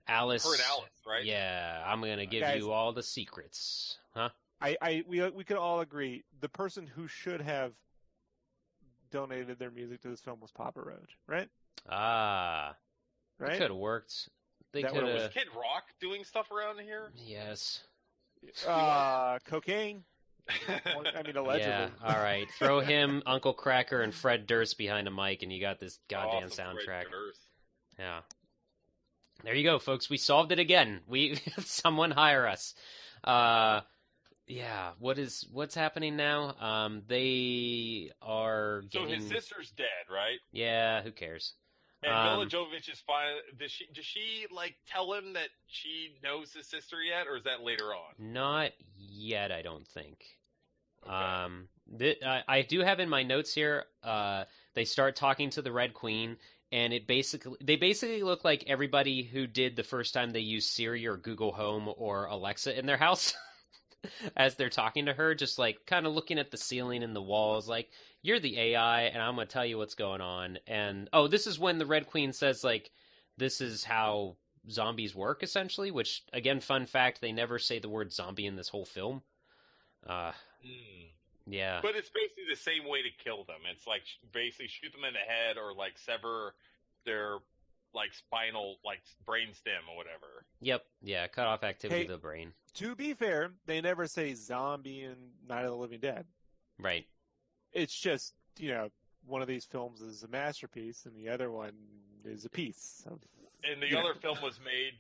Alice. Her and Alice, right? Yeah, I'm gonna give you all the secrets, huh? We could all agree the person who should have donated their music to this film was Papa Roach, right? Right. It could have worked. They could have. Was Kid Rock doing stuff around here? Yes. Cocaine. Allegedly. Yeah, all right. Throw him, Uncle Cracker, and Fred Durst behind a mic, and you got this goddamn soundtrack. Yeah. There you go, folks. We solved it again. Someone hire us. Yeah. What's happening now? They are getting. So his sister's dead, right? Yeah. Who cares? And Mila Jovovich is fine. Does she like tell him that she knows his sister yet, or is that later on? Not yet, I don't think. Okay. I do have in my notes here. They start talking to the Red Queen, and they basically look like everybody who did the first time they used Siri or Google Home or Alexa in their house. As they're talking to her, just like kind of looking at the ceiling and the walls, like, you're the AI and I'm going to tell you what's going on. And, this is when the Red Queen says, like, this is how zombies work, essentially, which, again, fun fact, they never say the word zombie in this whole film. Yeah. But it's basically the same way to kill them. It's like basically shoot them in the head or like sever their like spinal, like brain stem or whatever. Yep. Yeah. Cut off activity of the brain. To be fair, they never say zombie in Night of the Living Dead. Right. It's just, one of these films is a masterpiece and the other one is a piece of. And the other film was made,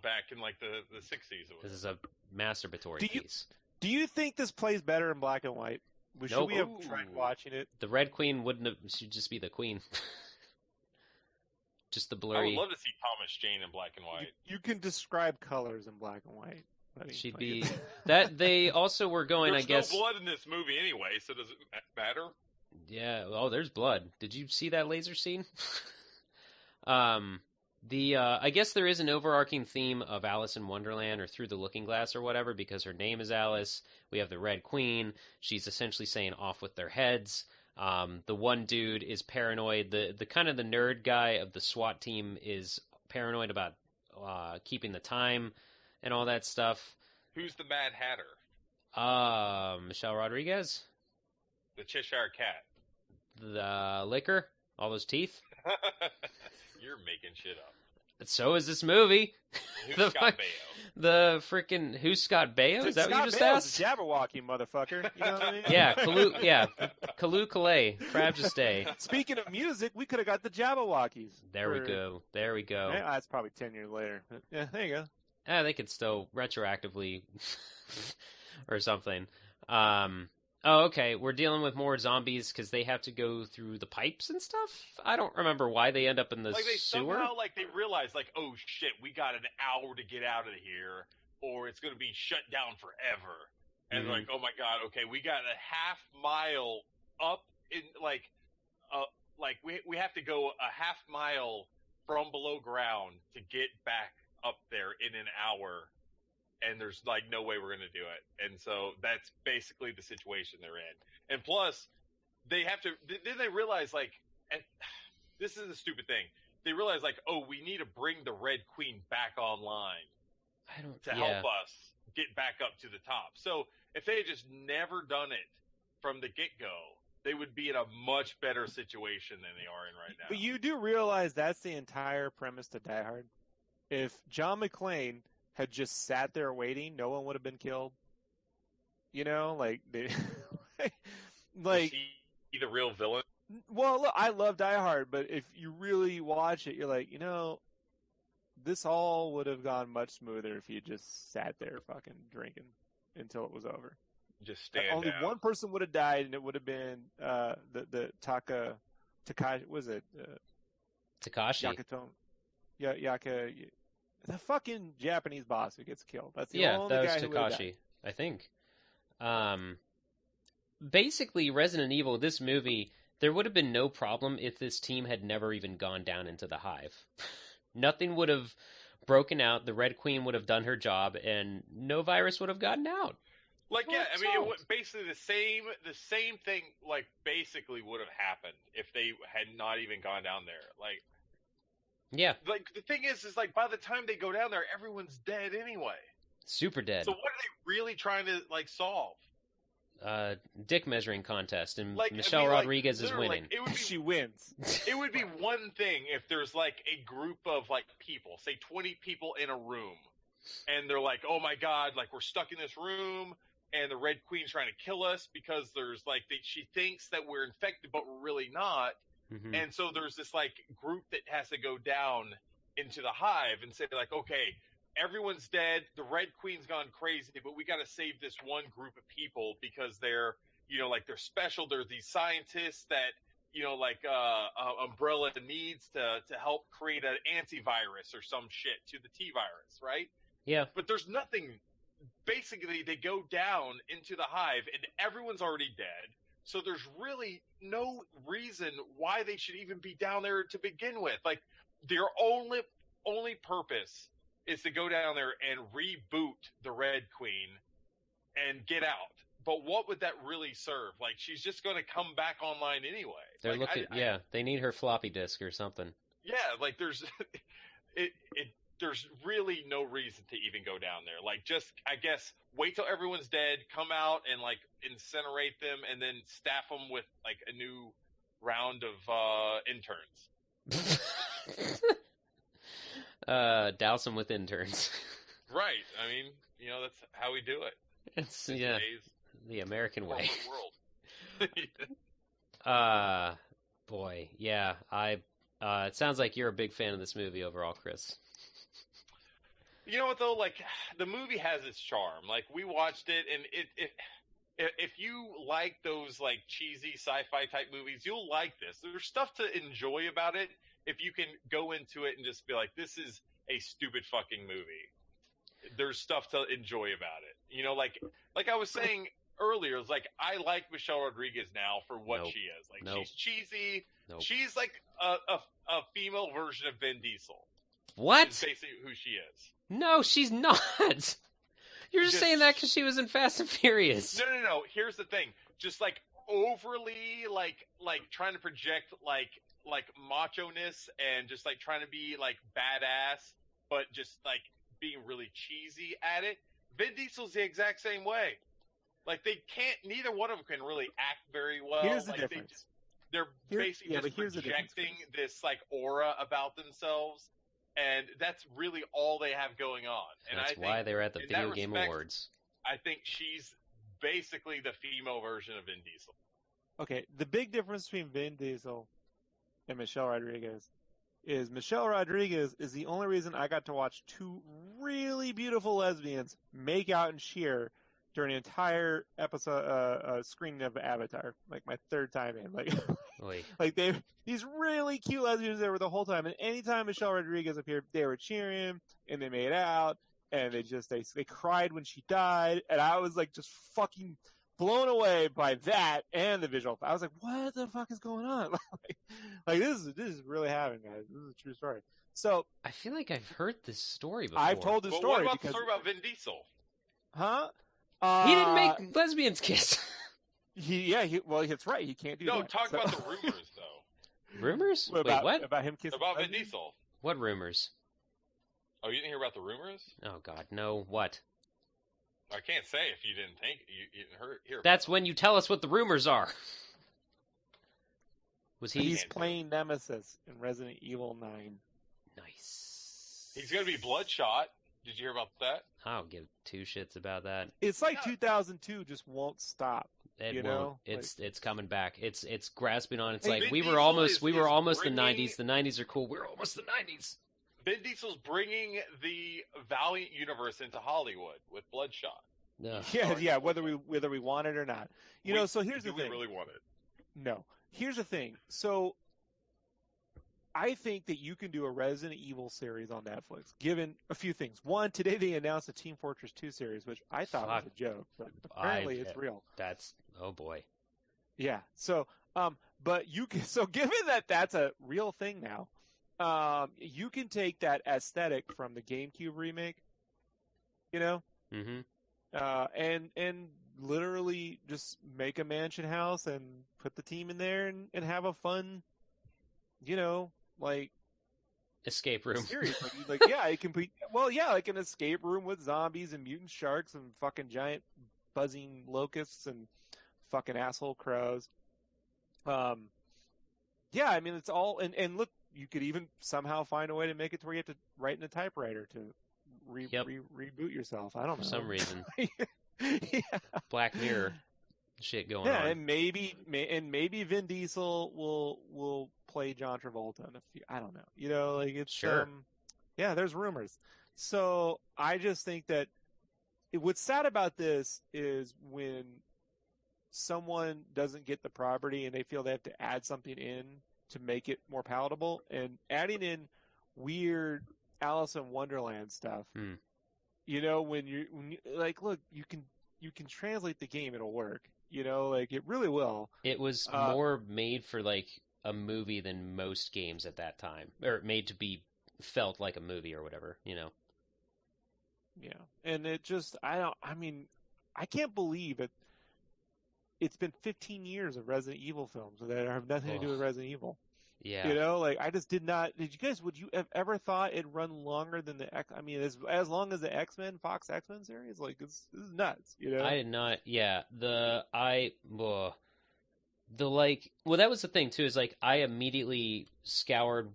back in like the 60s. This is a masturbatory piece. Do you think this plays better in black and white? Should we have tried watching it? The Red Queen should just be the queen. Just the blurry. I would love to see Thomas Jane in black and white. You can describe colors in black and white. She'd be that. They also were going. There's I guess no blood in this movie anyway, so does it matter? Yeah. Oh, there's blood. Did you see that laser scene? I guess there is an overarching theme of Alice in Wonderland or Through the Looking Glass or whatever, because her name is Alice. We have the Red Queen. She's essentially saying off with their heads. The one dude is paranoid. The kind of the nerd guy of the SWAT team is paranoid about keeping the time and all that stuff. Who's the Mad Hatter? Michelle Rodriguez. The Cheshire Cat. The liquor. All those teeth. You're making shit up. So is this movie. Who's Scott Baio? The freaking Who's Scott Baio? Is that Scott what you just Baio's asked? Jabberwocky, motherfucker. You know what I mean? Yeah, Kalu Kalay, Crabs Day. Speaking of music, we could have got the Jabberwockies. There we go. Yeah, that's probably 10 years later. Yeah, there you go. They could still retroactively or something. Okay. We're dealing with more zombies because they have to go through the pipes and stuff. I don't remember why they end up in the sewer. Somehow, they realize, oh shit, we got an hour to get out of here, or it's going to be shut down forever. And they're like, oh my god, okay, we got a half mile up in we have to go a half mile from below ground to get back up there in an hour. And there's no way we're going to do it. And so that's basically the situation they're in. And plus, they have to, then they realize and this is a stupid thing. They realize we need to bring the Red Queen back online to help us get back up to the top. So if they had just never done it from the get-go, they would be in a much better situation than they are in right now. But you do realize that's the entire premise to Die Hard. If John McClane had just sat there waiting, no one would have been killed. They, Is he the real villain? Well, look, I love Die Hard, but if you really watch it, you're like, this all would have gone much smoother if you just sat there fucking drinking until it was over. Just stand Only out. one person would have died, and it would have been the Takashi. Was it Takashi? Yaka. The fucking Japanese boss who gets killed. That's the only guy who would have died. I think. Basically, Resident Evil, this movie, there would have been no problem if this team had never even gone down into the hive. Nothing would have broken out. The Red Queen would have done her job, and no virus would have gotten out. Basically the same thing, basically would have happened if they had not even gone down there. Yeah. The thing is by the time they go down there, everyone's dead anyway. Super dead. So what are they really trying to, solve? Dick measuring contest, and Michelle Rodriguez is winning. She wins. It would be one thing if there's, a group of, people, say 20 people in a room, and they're like, oh my god, we're stuck in this room, and the Red Queen's trying to kill us because there's, she thinks that we're infected, but we're really not. Mm-hmm. And so there's this group that has to go down into the hive and say okay, everyone's dead, the Red Queen's gone crazy, but we got to save this one group of people because they're they're special. They're these scientists that Umbrella needs to help create an antivirus or some shit to the T-virus, right? Yeah. But there's nothing. Basically, they go down into the hive, and everyone's already dead. So there's really no reason why they should even be down there to begin with. Like, their only purpose is to go down there and reboot the Red Queen and get out. But what would that really serve? Like, she's just going to come back online anyway. They're they need her floppy disk or something. Yeah, like there's there's really no reason to even go down there. Like, just, I guess, wait till everyone's dead, come out and like incinerate them, and then staff them with like a new round of interns. Douse them with interns. Right. I mean, that's how we do it. It's the American way. World. Boy, yeah. It sounds like you're a big fan of this movie overall, Chris. You know what though? Like, the movie has its charm. Like, we watched it, and if you like those like cheesy sci-fi type movies, you'll like this. There's stuff to enjoy about it if you can go into it and just be like, this is a stupid fucking movie. There's stuff to enjoy about it. Like I was saying earlier, it's like, I like Michelle Rodriguez now for what she is. Like, she's cheesy. She's like a female version of Vin Diesel. What? Is basically who she is. No, she's not. You're just saying that because she was in Fast and Furious. No. Here's the thing. Just like overly like trying to project like macho-ness and just like trying to be like badass, but just like being really cheesy at it. Vin Diesel's the exact same way. Like, neither one of them can really act very well. Here's the difference. They're basically just projecting this like aura about themselves. And that's really all they have going on. And that's why they're at the Video Game Awards. I think she's basically the female version of Vin Diesel. Okay, the big difference between Vin Diesel and Michelle Rodriguez is Michelle Rodriguez is the only reason I got to watch two really beautiful lesbians make out and cheer during an entire episode screening of Avatar, like my third time in. Like these really cute lesbians there were the whole time, and anytime Michelle Rodriguez appeared, they were cheering and they made out, and they cried when she died, and I was like just fucking blown away by that and the visual. I was like, what the fuck is going on? like this is really happening, guys. This is a true story. So I feel like I've heard this story before. I've told this story. What about the story about Vin Diesel? Huh? He didn't make lesbians kiss. Well, that's right. He can't do that. No, talk about the rumors, though. Rumors? What? About him kissing About Vin Diesel. What rumors? Oh, you didn't hear about the rumors? Oh, God, no. What? I can't say if you didn't you didn't hear. That's when you tell us what the rumors are. He's playing Nemesis in Resident Evil 9. Nice. He's going to be Bloodshot. Did you hear about that? I don't give two shits about that. It's like 2002 just won't stop. It won't. It's coming back. It's grasping on. It's Vin like we Diesel were almost bringing, the 90s. The 90s are cool. We're almost the 90s. Vin Diesel's bringing the Valiant universe into Hollywood with Bloodshot. No. Yeah. Whether we want it or not. So here's the thing. Do we really want it? No. Here's the thing. So I think that you can do a Resident Evil series on Netflix, given a few things. One, today they announced a Team Fortress 2 series, which I thought was a joke, but apparently it's real. Oh boy. Yeah. So, but you can, given that that's a real thing now, you can take that aesthetic from the GameCube remake, Mm-hmm. And literally just make a mansion house and put the team in there and have a fun, escape room. Series. It can be, like an escape room with zombies and mutant sharks and fucking giant buzzing locusts and fucking asshole crows. It's all, and look, you could even somehow find a way to make it to where you have to write in a typewriter to reboot yourself. I don't know. For some reason. Yeah. Black Mirror shit going on. Yeah, and maybe Vin Diesel will play John Travolta in a few. I don't know. It's sure. There's rumors. So I just think that what's sad about this is when someone doesn't get the property and they feel they have to add something in to make it more palatable, and adding in weird Alice in Wonderland stuff. You know, when you like, look, you can translate the game, it'll work. You know, like it really will. It was more made for like a movie than most games at that time, or made to be felt like a movie or whatever, you know. Yeah, and it just, I can't believe it. It's been 15 years of Resident Evil films that have nothing to do with Resident Evil. Yeah. You know, like I just did not. Would you have ever thought it'd run longer than the X? I mean, as long as the Fox X-Men series? Like, this is nuts. You know, I did not. Yeah, that was the thing too. Is like I immediately scoured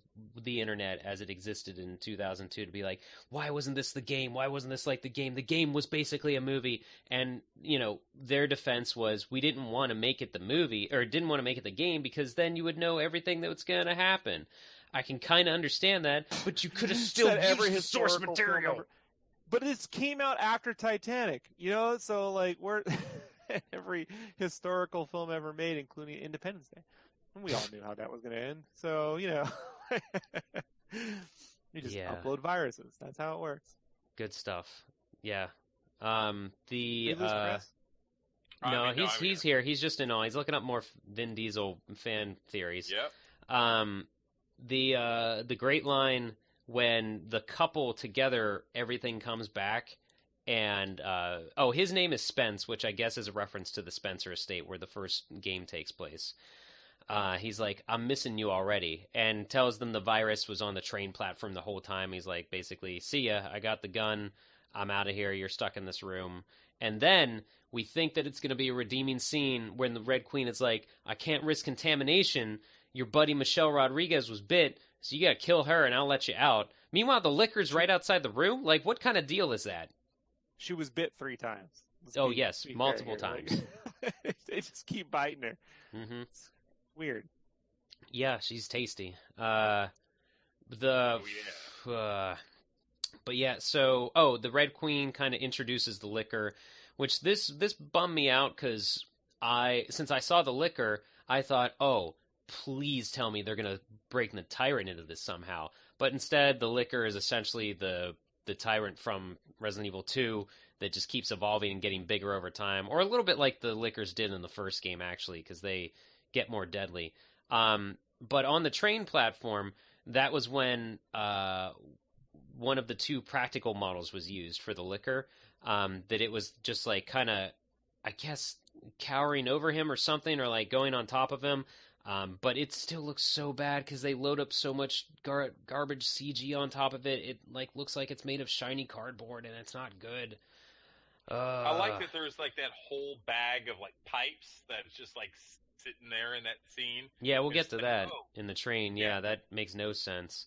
the internet as it existed in 2002 to be like, why wasn't this the game? Why wasn't this like the game? The game was basically a movie, and you know their defense was we didn't want to make it the movie or didn't want to make it the game because then you would know everything that was going to happen. I can kind of understand that, but you could have still used the source material. But this came out after Titanic, you know, so like we're. Every historical film ever made, including Independence Day. And we all knew how that was going to end. So, you know, you just upload viruses. That's how it works. Good stuff. Yeah. No, he's here. He's just in awe. He's looking up more Vin Diesel fan theories. Yep. The great line when the couple together, everything comes back. And, his name is Spence, which I guess is a reference to the Spencer estate where the first game takes place. He's like, I'm missing you already, and tells them the virus was on the train platform the whole time. He's like, basically, see ya, I got the gun, I'm out of here, you're stuck in this room. And then we think that it's going to be a redeeming scene when the Red Queen is like, I can't risk contamination, your buddy Michelle Rodriguez was bit, so you gotta kill her and I'll let you out. Meanwhile, the liquor's right outside the room? Like, what kind of deal is that? She was bit 3 times. Yes, multiple times. Like, they just keep biting her. Mm-hmm. It's weird. Yeah, she's tasty. But yeah, so the Red Queen kind of introduces the liquor, which this bummed me out because since I saw the liquor, I thought, oh, please tell me they're gonna break the Tyrant into this somehow. But instead, the liquor is essentially the Tyrant from Resident Evil 2 that just keeps evolving and getting bigger over time, or a little bit like the liquors did in the first game, actually, because they get more deadly. But on the train platform, that was when one of the 2 practical models was used for the liquor, that it was just like kind of, I guess, cowering over him or something, or like going on top of him. But it still looks so bad because they load up so much garbage CG on top of it. It like looks like it's made of shiny cardboard, and it's not good. I like that there's like that whole bag of like pipes that's just like sitting there in that scene. Yeah, we'll get to that in the train. Yeah, that makes no sense.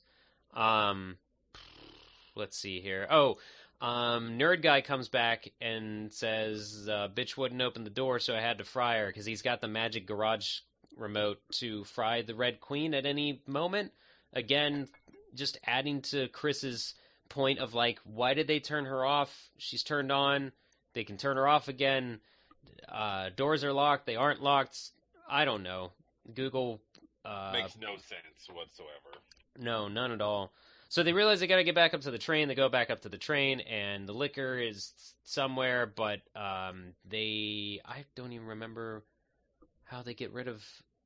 Let's see here. Nerd guy comes back and says, bitch wouldn't open the door, so I had to fry her because he's got the magic garage remote to fry the Red Queen at any moment. Again, just adding to Chris's point of like, why did they turn her off? She's turned on. They can turn her off again. Doors are locked. They aren't locked. I don't know. Google makes no sense whatsoever. No, none at all. So they realize they got to get back up to the train. They go back up to the train, and the liquor is somewhere, but I don't even remember how they get rid of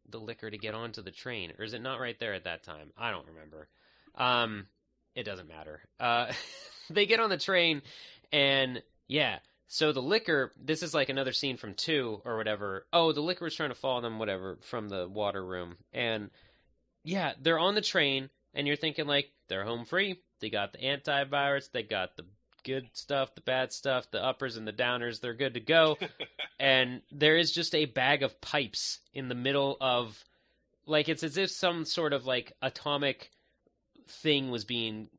the liquor to get onto the train. Or is it not right there at that time? I don't remember. It doesn't matter. They get on the train, and yeah, so the liquor, this is like another scene from 2 or whatever. Oh, the liquor was trying to follow them, whatever, from the water room. And yeah, they're on the train, and you're thinking like, they're home free. They got the antivirus. They got the good stuff, the bad stuff, the uppers and the downers. They're good to go. And there is just a bag of pipes in the middle of, like, it's as if some sort of like atomic thing was being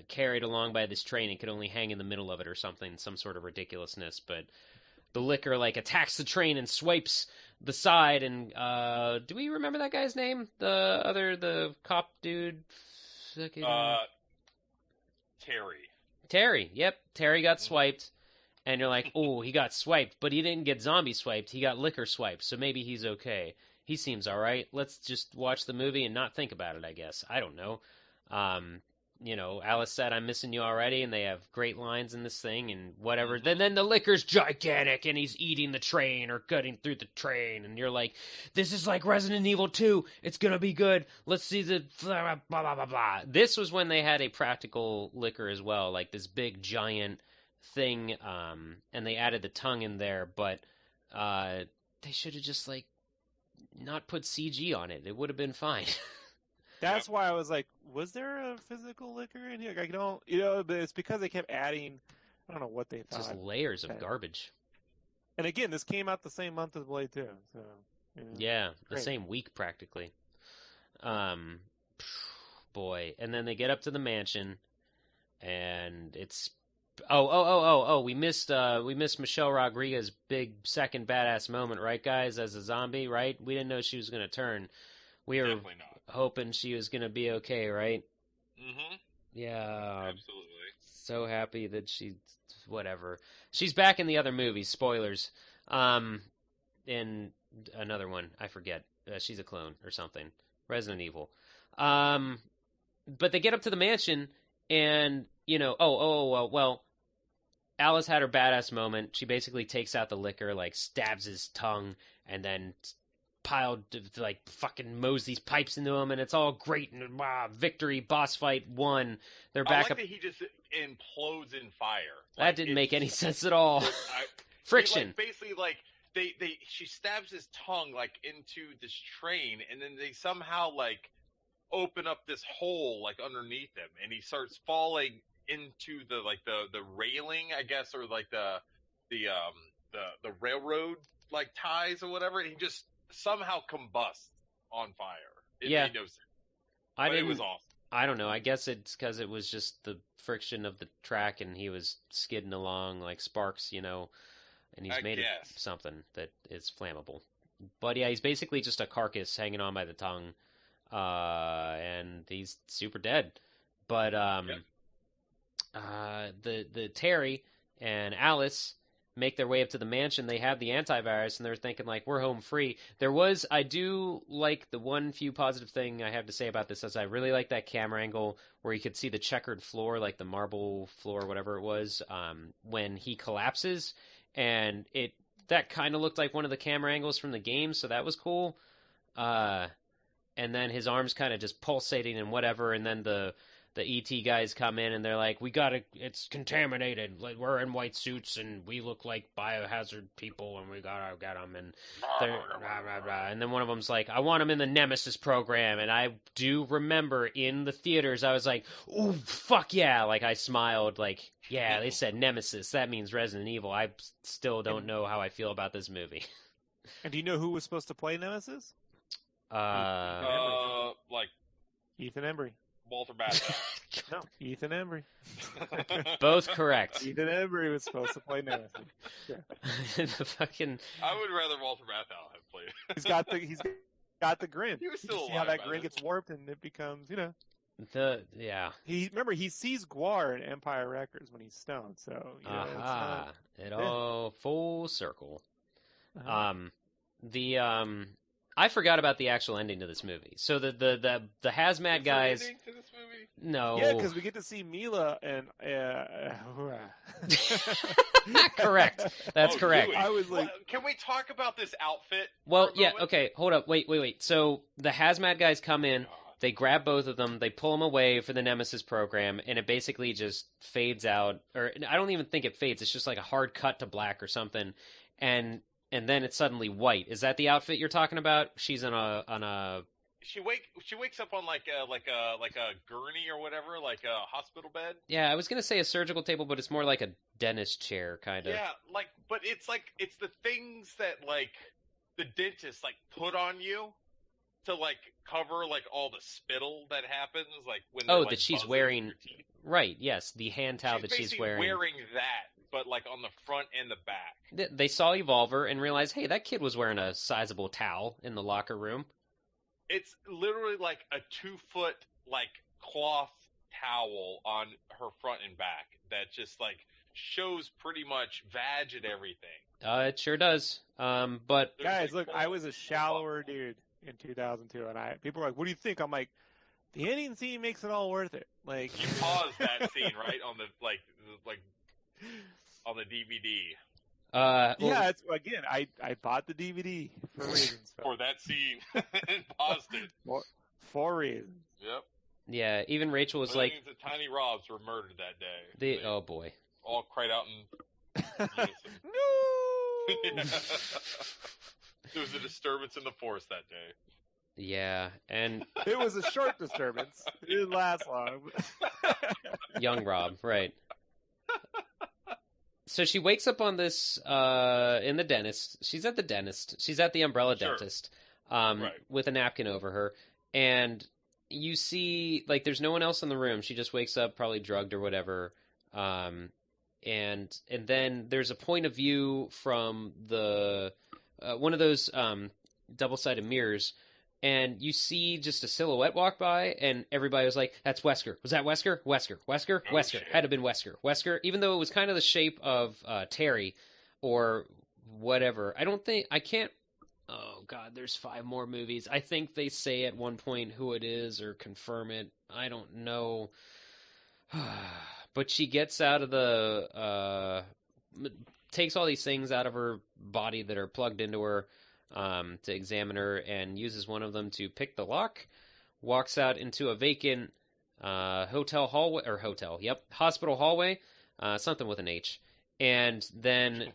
carried along by this train and could only hang in the middle of it or something, some sort of ridiculousness. But the liquor like attacks the train and swipes the side. And do we remember that guy's name? The cop dude? Terry. Terry, yep. Terry got swiped. And you're like, oh, he got swiped, but he didn't get zombie swiped. He got liquor swiped, so maybe he's okay. He seems all right. Let's just watch the movie and not think about it, I guess. I don't know. Alice said, I'm missing you already, and they have great lines in this thing and whatever. Then the liquor's gigantic, and he's eating the train or cutting through the train, and you're like, this is like Resident Evil 2. It's going to be good. Let's see the blah, blah, blah, blah, blah. This was when they had a practical liquor as well, like this big, giant thing, and they added the tongue in there, but they should have just, like, not put CG on it. It would have been fine. That's why I was like, was there a physical liquor in here? Like, I don't, but it's because they kept adding, I don't know what they thought. Just layers of garbage. And again, this came out the same month as Blade 2, so. Yeah, the same week practically. Boy. And then they get up to the mansion, and it's, we missed Michelle Rodriguez's big second badass moment, right, guys, as a zombie, right? We didn't know she was going to turn. We were Definitely not. Hoping she was going to be okay, right? Mm-hmm. Yeah. Absolutely. So happy that whatever. She's back in the other movies, spoilers. In another one, I forget. She's a clone or something. Resident Evil. But they get up to the mansion, and, well, Alice had her badass moment. She basically takes out the liquor, like, stabs his tongue, and then like, fucking mows these pipes into him, and it's all great, and victory, boss fight, won. They're back up. That he just implodes in fire. That didn't make any sense at all. Friction. Basically, like, she stabs his tongue, like, into this train, and then they somehow, like, open up this hole, like, underneath him, and he starts falling into the railing, I guess, or like the railroad, like, ties or whatever, and he just somehow combusts on fire. It made no sense. It was awesome. I don't know. I guess it's because it was just the friction of the track, and he was skidding along like sparks, and he's made it something that is flammable. But yeah, he's basically just a carcass hanging on by the tongue, and he's super dead. But the Terry and Alice make their way up to the mansion. They have the antivirus, and they're thinking, like, we're home free. I do like the one few positive thing I have to say about this is I really like that camera angle where you could see the checkered floor, like the marble floor, whatever it was, when he collapses, and that kind of looked like one of the camera angles from the game, so that was cool. And then his arms kind of just pulsating and whatever, and then the ET guys come in and they're like, it's contaminated. Like, we're in white suits and we look like biohazard people and we gotta get them. And they're blah, blah, blah. And then one of them's like, I want them in the Nemesis program. And I do remember in the theaters, I was like, ooh, fuck yeah. Like, I smiled like, yeah, they said Nemesis. That means Resident Evil. I still don't know how I feel about this movie. And do you know who was supposed to play Nemesis? Like Ethan Embry. Walter Matthau. No, Ethan Embry. Both correct. Ethan Embry was supposed to play Nemesis. Yeah. The fucking. I would rather Walter Matthau have played. He's got the grin. He was still see how that grin gets warped and it becomes, He sees Guar in Empire Records when he's stoned, so it all full circle. Uh-huh. I forgot about the actual ending to this movie. So the hazmat guys. Ending to this movie? No. Yeah, because we get to see Mila and. Correct. That's correct. I was like, can we talk about this outfit? Well, yeah. Okay. Hold up. Wait. So the hazmat guys come in. They grab both of them. They pull them away for the Nemesis program, and it basically just fades out. Or I don't even think it fades. It's just like a hard cut to black or something, and then it's suddenly white. Is that the outfit you're talking about? She's on a. She wakes up on like a gurney or whatever, like a hospital bed. Yeah, I was gonna say a surgical table, but it's more like a dentist chair kind of. Yeah, but it's the things that like the dentist like put on you to like cover like all the spittle that happens like when. That she's wearing. Right. Yes, the hand towel that she's wearing. Wearing that, but like on the front and the back. They saw Evolver and realized, hey, that kid was wearing a sizable towel in the locker room. It's literally like a 2-foot like cloth towel on her front and back that just like shows pretty much vag at everything. It sure does. But guys, look, I was a shallower dude in 2002, and people were like, "What do you think?" I'm like, the ending scene makes it all worth it. Like, you paused that scene right on the on the DVD. Yeah, it's, again, I bought the DVD for reasons. So. For that scene and paused it. For reasons. Yep. Yeah, even Rachel was like, the Tiny Robs were murdered that day. Oh boy. All cried out in unison. No! There was a disturbance in the force that day. Yeah, and it was a short disturbance. It didn't last long. Young Rob, right. So she wakes up on this in the dentist. She's at the dentist. She's at the umbrella dentist right. with a napkin over her. And you see, like, there's no one else in the room. She just wakes up, probably drugged or whatever. And then there's a point of view from the one of those double-sided mirrors, and you see just a silhouette walk by, and everybody was like, "That's Wesker. Was that Wesker? Wesker. Wesker. Oh, Wesker. shit. Had to have been Wesker. Wesker." Even though it was kind of the shape of Terry or whatever. I can't. Oh God, there's 5 more movies. I think they say at one point who it is or confirm it. I don't know. But she gets out of the takes all these things out of her body that are plugged into her to examine her, and uses one of them to pick the lock. Walks out into a vacant hospital hallway, something with an H, and then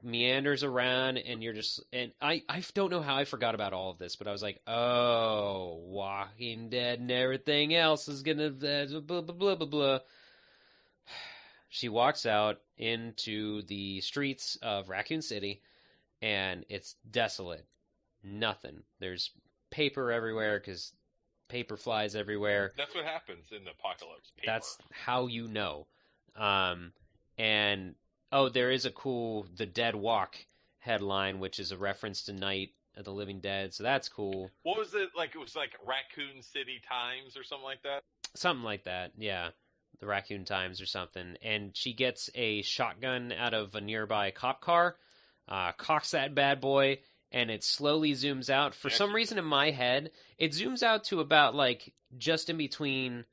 meanders around, and you're just, and I don't know how I forgot about all of this, but I was like, oh, Walking Dead and everything else is gonna blah blah blah blah blah. She walks out into the streets of Raccoon City, and it's desolate. Nothing. There's paper everywhere because paper flies everywhere. That's what happens in the apocalypse. Paper. That's how you know. And there is a cool "The Dead Walk" headline, which is a reference to Night of the Living Dead, so that's cool. What was it like? It was like Raccoon City Times or something like that? Something like that, yeah. The Raccoon Times or something. And she gets a shotgun out of a nearby cop car, cocks that bad boy, and it slowly zooms out. For some reason in my head, it zooms out to about, like, just in between,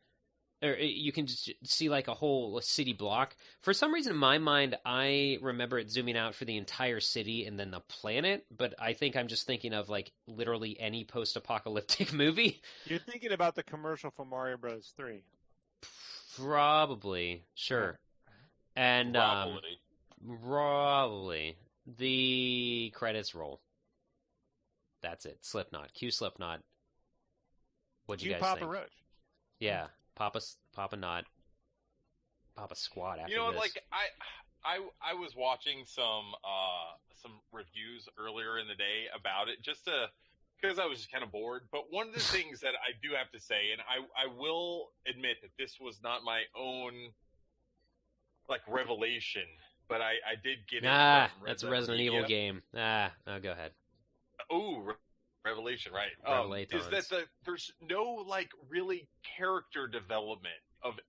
or you can just see, like, a whole city block. For some reason in my mind, I remember it zooming out for the entire city and then the planet, but I think I'm just thinking of, like, literally any post-apocalyptic movie. You're thinking about the commercial for Mario Bros. 3. Probably, sure. And probably the credits roll. That's it. Slipknot. Cue Slipknot. What'd you guys Papa think? Roach. Yeah, Papa Not. Papa Squat after You know, this. like I was watching some reviews earlier in the day about it just because I was just kind of bored. But one of the things that I do have to say, and I will admit that this was not my own like revelation, but I did get it. That's a Resident Evil game. Oh, go ahead. Oh, revelation, right? Is that there's no like really character development of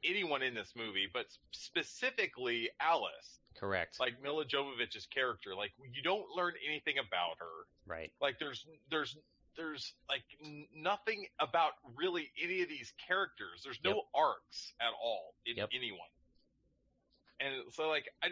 anyone in this movie, but specifically Alice. Correct. Like Mila Jovovich's character, like you don't learn anything about her. Right. Like there's like nothing about really any of these characters. There's no arcs at all in anyone. And so like I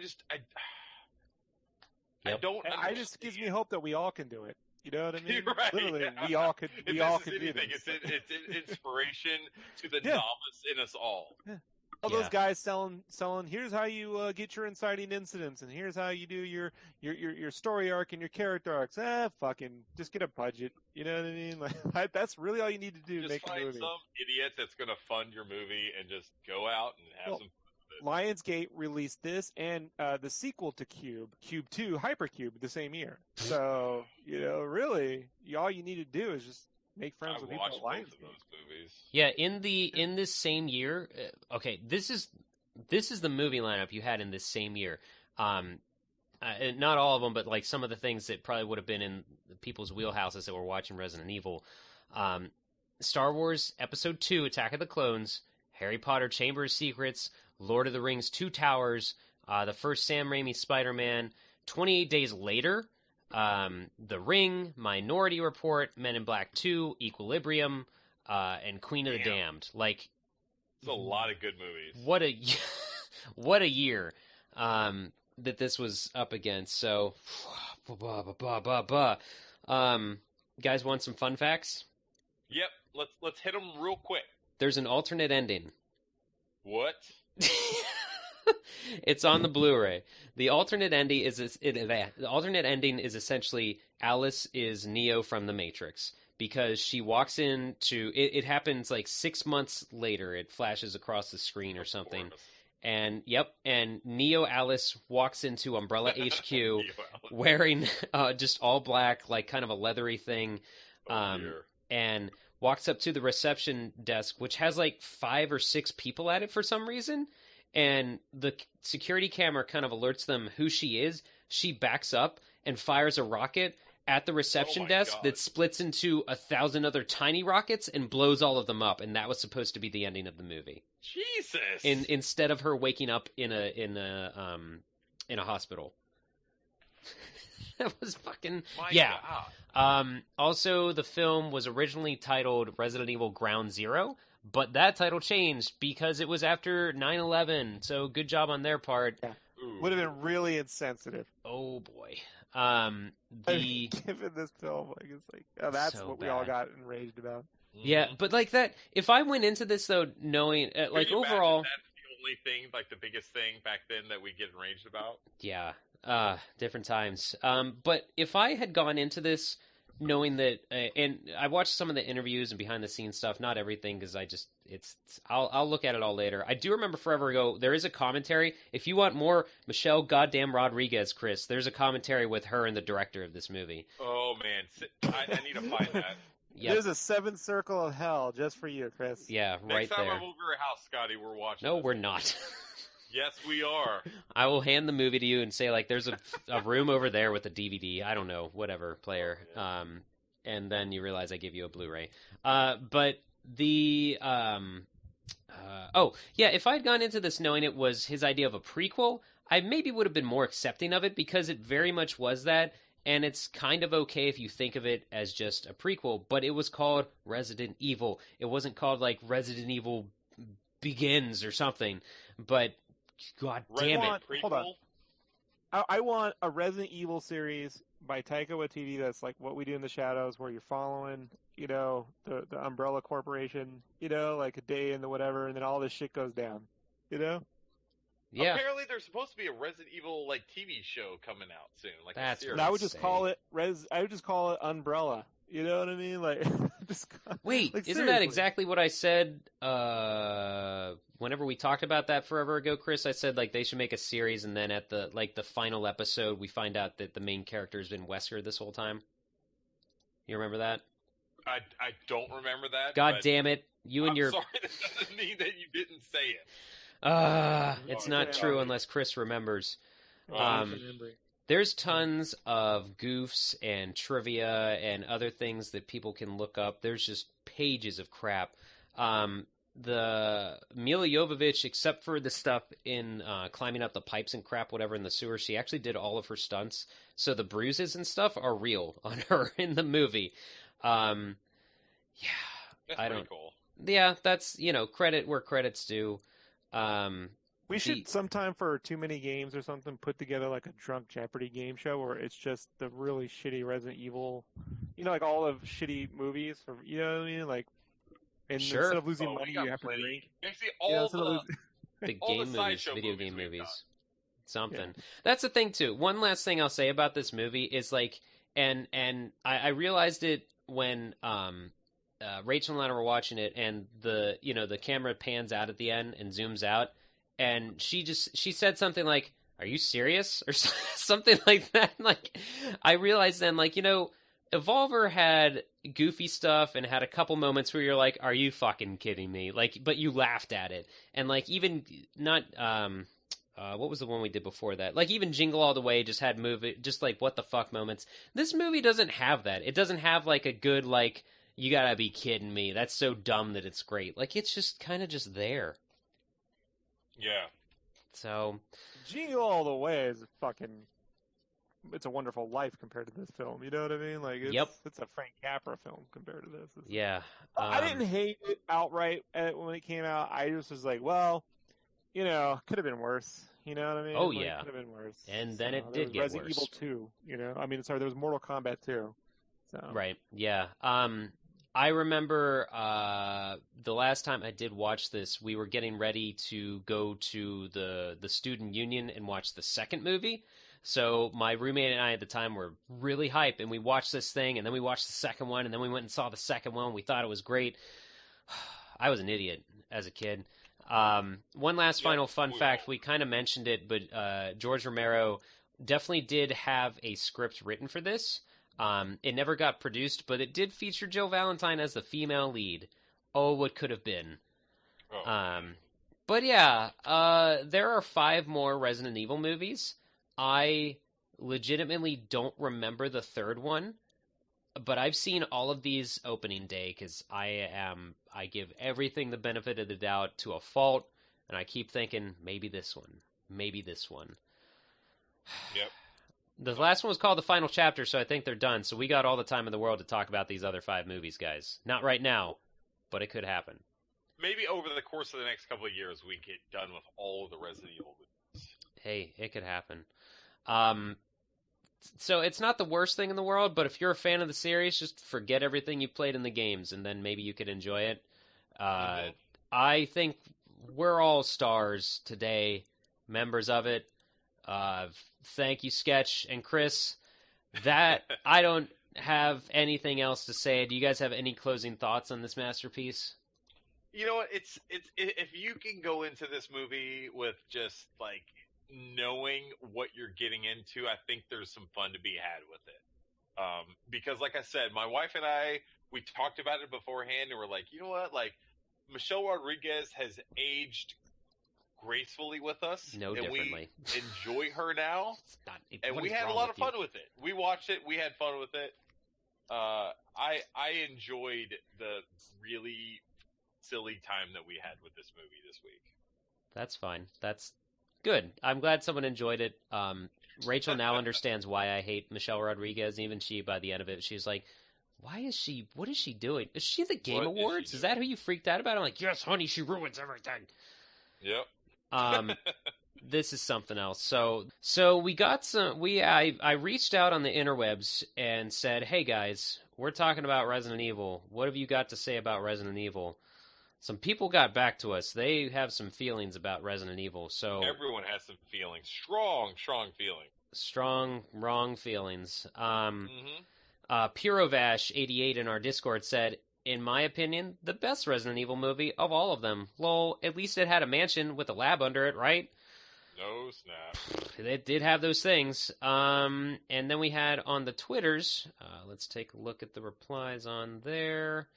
don't. It just gives me hope that we all can do it. You know what I mean? Right, Literally, yeah. we all could. We all could do anything, this. It's inspiration to the novice in us all. Yeah. All those guys selling. Here's how you get your inciting incidents, and here's how you do your story arc and your character arcs. Fucking just get a budget. You know what I mean? Like that's really all you need to do to make a movie. Just find some idiot that's going to fund your movie and just go out and have some. Lionsgate released this and the sequel to Cube 2, Hypercube, the same year. So really, all you need to do is just make friends with people at Lionsgate. Both of those movies. Yeah, in this same year. Okay, this is the movie lineup you had in this same year. Not all of them, but like some of the things that probably would have been in people's wheelhouses that were watching Resident Evil. Star Wars Episode 2, Attack of the Clones, Harry Potter Chamber of Secrets, Lord of the Rings: Two Towers, the first Sam Raimi Spider-Man, 28 Days Later, The Ring, Minority Report, Men in Black 2, Equilibrium, and Queen of the Damned. Like, it's a lot of good movies. What a year that this was up against. So, guys, want some fun facts? Yep, let's hit them real quick. There's an alternate ending. What? It's on the Blu-ray. The alternate ending is essentially Alice is Neo from the Matrix, because she walks into it happens like 6 months later. It flashes across the screen or something. And Neo Alice walks into Umbrella HQ wearing just all black, like kind of a leathery thing, and walks up to the reception desk, which has like 5 or 6 people at it for some reason. And the security camera kind of alerts them who she is. She backs up and fires a rocket at the reception desk that splits into 1,000 other tiny rockets and blows all of them up. And that was supposed to be the ending of the movie. Jesus! Instead of her waking up in a hospital. That was fucking God. Also, the film was originally titled Resident Evil Ground Zero, but that title changed because it was after 9/11. So good job on their part. Yeah. Would have been really insensitive. Oh boy. Given this film, like it's like that's so what bad. we all got enraged about. Yeah, but like that, if I went into this though knowing like overall, that's the only thing, like the biggest thing back then that we get enraged about. Yeah, different times. But if I had gone into this knowing that, and I watched some of the interviews and behind the scenes stuff, not everything, because I'll look at it all later. I do remember forever ago, there is a commentary. If you want more Michelle goddamn Rodriguez, Chris, there's a commentary with her and the director of this movie. Oh man, I need to find that. Yep. There's a 7th circle of hell just for you, Chris. Yeah, right there. Next time I'm over your house, Scotty, we're watching. No, we're not. Yes, we are. I will hand the movie to you and say, like, there's a room over there with a DVD. I don't know, whatever, player. And then you realize I give you a Blu-ray. But the... if I'd gone into this knowing it was his idea of a prequel, I maybe would have been more accepting of it, because it very much was that. And it's kind of okay if you think of it as just a prequel, but it was called Resident Evil. It wasn't called, like, Resident Evil Begins or something. But, god damn it. Hold on. I want a Resident Evil series by Taika Waititi that's like What We Do in the Shadows, where you're following, the Umbrella Corporation, like a day in the whatever, and then all this shit goes down, Yeah. Apparently, there's supposed to be a Resident Evil TV show coming out soon. Like That's a series. And I would just call it Umbrella. You know what I mean? Like, wait, like, isn't that exactly what I said? Whenever we talked about that forever ago, Chris, I said like they should make a series, and then at the final episode, we find out that the main character has been Wesker this whole time. You remember that? I don't remember that. God damn it! I'm sorry, that doesn't mean that you didn't say it. It's not true unless Chris remembers. remembering. There's tons of goofs and trivia and other things that people can look up. There's just pages of crap. The Mila Jovovich, except for the stuff in climbing up the pipes and crap, whatever, in the sewer, she actually did all of her stunts. So the bruises and stuff are real on her in the movie. That's pretty cool. Yeah, that's, credit where credit's due. We should sometime for Too Many Games or something put together like a drunk Jeopardy game show where it's just the really shitty Resident Evil, like all of shitty movies from, you know what I mean? Like, and instead of losing money, you have to drink. Actually, all the game movies, video game movies. Something. Yeah. That's the thing too. One last thing I'll say about this movie is like, and I realized it when Rachel and I were watching it, and the camera pans out at the end and zooms out, and she said something like, "Are you serious?" or something like that. Like, I realized then, like, Evolver had goofy stuff and had a couple moments where you're like, "Are you fucking kidding me?" Like, but you laughed at it, and like even not what was the one we did before that? Like even Jingle All the Way just had just like what the fuck moments. This movie doesn't have that. It doesn't have like a good like, you gotta be kidding me. That's so dumb that it's great. Like, it's just kind of just there. Yeah. So, Jingle All the Way is It's a Wonderful Life compared to this film. You know what I mean? Like, Yep. it's a Frank Capra film compared to this. yeah. I didn't hate it outright when it came out. I just was like, well, could have been worse. You know what I mean? Oh, Like, yeah. could have been worse. And then it there did was get Resident worse. Evil 2, I mean, sorry, there was Mortal Kombat 2. So. Right. Yeah. I remember the last time I did watch this, we were getting ready to go to the student union and watch the second movie. So my roommate and I at the time were really hyped, and we watched this thing, and then we watched the second one, and then we went and saw the second one. We thought it was great. I was an idiot as a kid. One last final fun fact. We kind of mentioned it, but George Romero definitely did have a script written for this. It never got produced, but it did feature Jill Valentine as the female lead. Oh, what could have been. But yeah, there are 5 more Resident Evil movies. I legitimately don't remember the third one, but I've seen all of these opening day because I give everything the benefit of the doubt to a fault, and I keep thinking, maybe this one. Yep. The last one was called The Final Chapter, so I think they're done. So we got all the time in the world to talk about these other 5 movies, guys. Not right now, but it could happen. Maybe over the course of the next couple of years, we get done with all of the Resident Evil movies. Hey, it could happen. So it's not the worst thing in the world, but if you're a fan of the series, just forget everything you played in the games, and then maybe you could enjoy it. I think we're all stars today, members of it. Thank you, Sketch and Chris. That I don't have anything else to say. Do you guys have any closing thoughts on this masterpiece? You know what? It's if you can go into this movie with just like knowing what you're getting into, I think there's some fun to be had with it. Because like I said, my wife and I, we talked about it beforehand, and we're like, you know what? Like, Michelle Rodriguez has aged gracefully with us. No, and differently. We enjoy her now. And we had a lot of fun with it. We watched it. We had fun with it. I enjoyed the really silly time that we had with this movie this week. That's fine. That's good. I'm glad someone enjoyed it. Rachel now understands why I hate Michelle Rodriguez. Even she, by the end of it, she's like, what is she doing? Is she at the Game Awards? Is that who you freaked out about? I'm like, yes, honey, she ruins everything. Yep. This is something else. So we got I reached out on the interwebs and said, hey guys, we're talking about Resident Evil. What have you got to say about Resident Evil? Some people got back to us. They have some feelings about Resident Evil. So everyone has some feelings. Strong feelings. Strong, wrong feelings. Purovash88 in our Discord said, in my opinion, the best Resident Evil movie of all of them. Lol, at least it had a mansion with a lab under it, right? No snap. It did have those things. And then we had on the Twitters, let's take a look at the replies on there.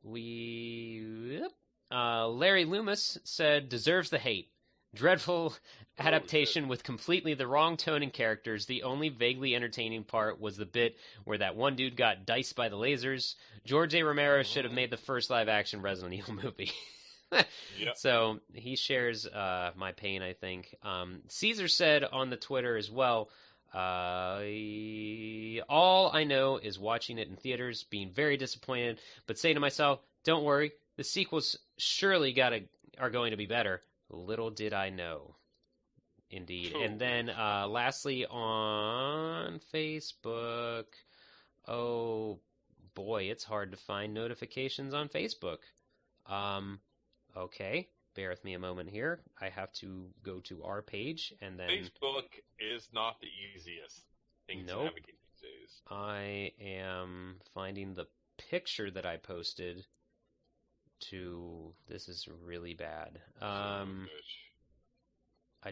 Larry Loomis said, deserves the hate. Dreadful adaptation with completely the wrong tone and characters. The only vaguely entertaining part was the bit where that one dude got diced by the lasers. George A. Romero should have made the first live-action Resident Evil movie. Yep. So he shares my pain, I think. Caesar said on the Twitter as well, all I know is watching it in theaters, being very disappointed, but saying to myself, don't worry, the sequels surely are going to be better. Little did I know. Indeed. Oh. And then lastly on Facebook, oh boy, it's hard to find notifications on Facebook. Okay, bear with me a moment here. I have to go to our page and then... Facebook is not the easiest thing to navigate these days. I am finding the picture that I posted to... This is really bad. I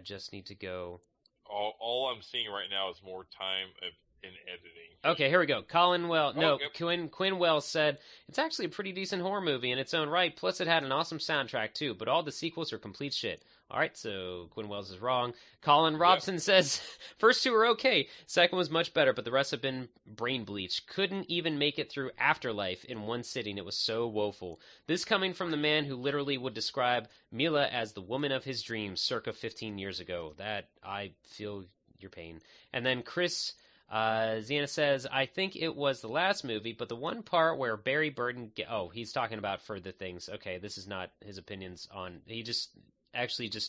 just need to go... All I'm seeing right now is more time of in editing. Okay, here we go. Quinn Wells said, it's actually a pretty decent horror movie in its own right, plus it had an awesome soundtrack too, but all the sequels are complete shit. Alright, so Quinn Wells is wrong. Colin Robson says, first two were okay, second was much better, but the rest have been brain bleach. Couldn't even make it through Afterlife in one sitting, it was so woeful. This coming from the man who literally would describe Mila as the woman of his dreams circa 15 years ago. That, I feel your pain. And then Chris... Xena says, I think it was the last movie, but the one part where Barry Burton... he's talking about further things. Okay, this is not his opinions on... He just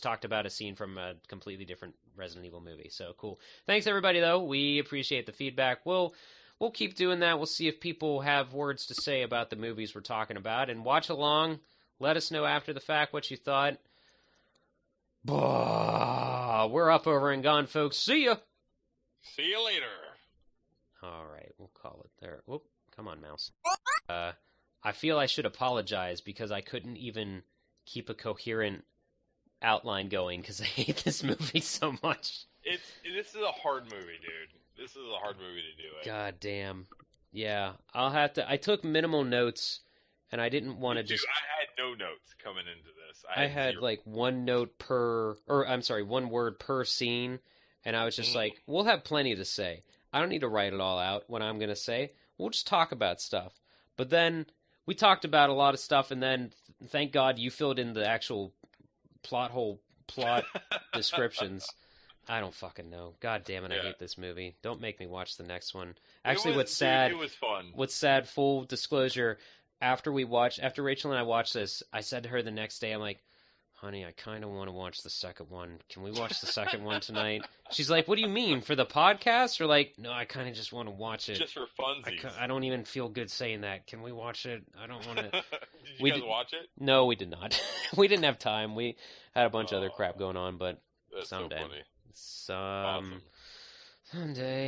talked about a scene from a completely different Resident Evil movie. So, cool. Thanks, everybody, though. We appreciate the feedback. We'll keep doing that. We'll see if people have words to say about the movies we're talking about. And watch along. Let us know after the fact what you thought. We're up, over, and gone, folks. See ya! See you later. All right, we'll call it there. Whoop, come on, mouse. I feel I should apologize because I couldn't even keep a coherent outline going because I hate this movie so much. This is a hard movie, dude. This is a hard movie to do it. God damn. Yeah, I'll have to... I took minimal notes, and I didn't want to just... I had no notes coming into this. I had like one word per scene, and I was just like, we'll have plenty to say. I don't need to write it all out, what I'm going to say. We'll just talk about stuff. But then we talked about a lot of stuff, and then thank God you filled in the actual plot descriptions. I don't fucking know. God damn it, I hate this movie. Don't make me watch the next one. Actually, what's sad... It was fun. What's sad, full disclosure, after Rachel and I watched this, I said to her the next day, I'm like, honey, I kind of want to watch the second one. Can we watch the second one tonight? She's like, what do you mean, for the podcast? Or like, no, I kind of just want to watch it. Just for funsies. I don't even feel good saying that. Can we watch it? I don't want to... Did you guys watch it? No, we did not. We didn't have time. We had a bunch of other crap going on, but that's someday. So funny. Awesome. Someday.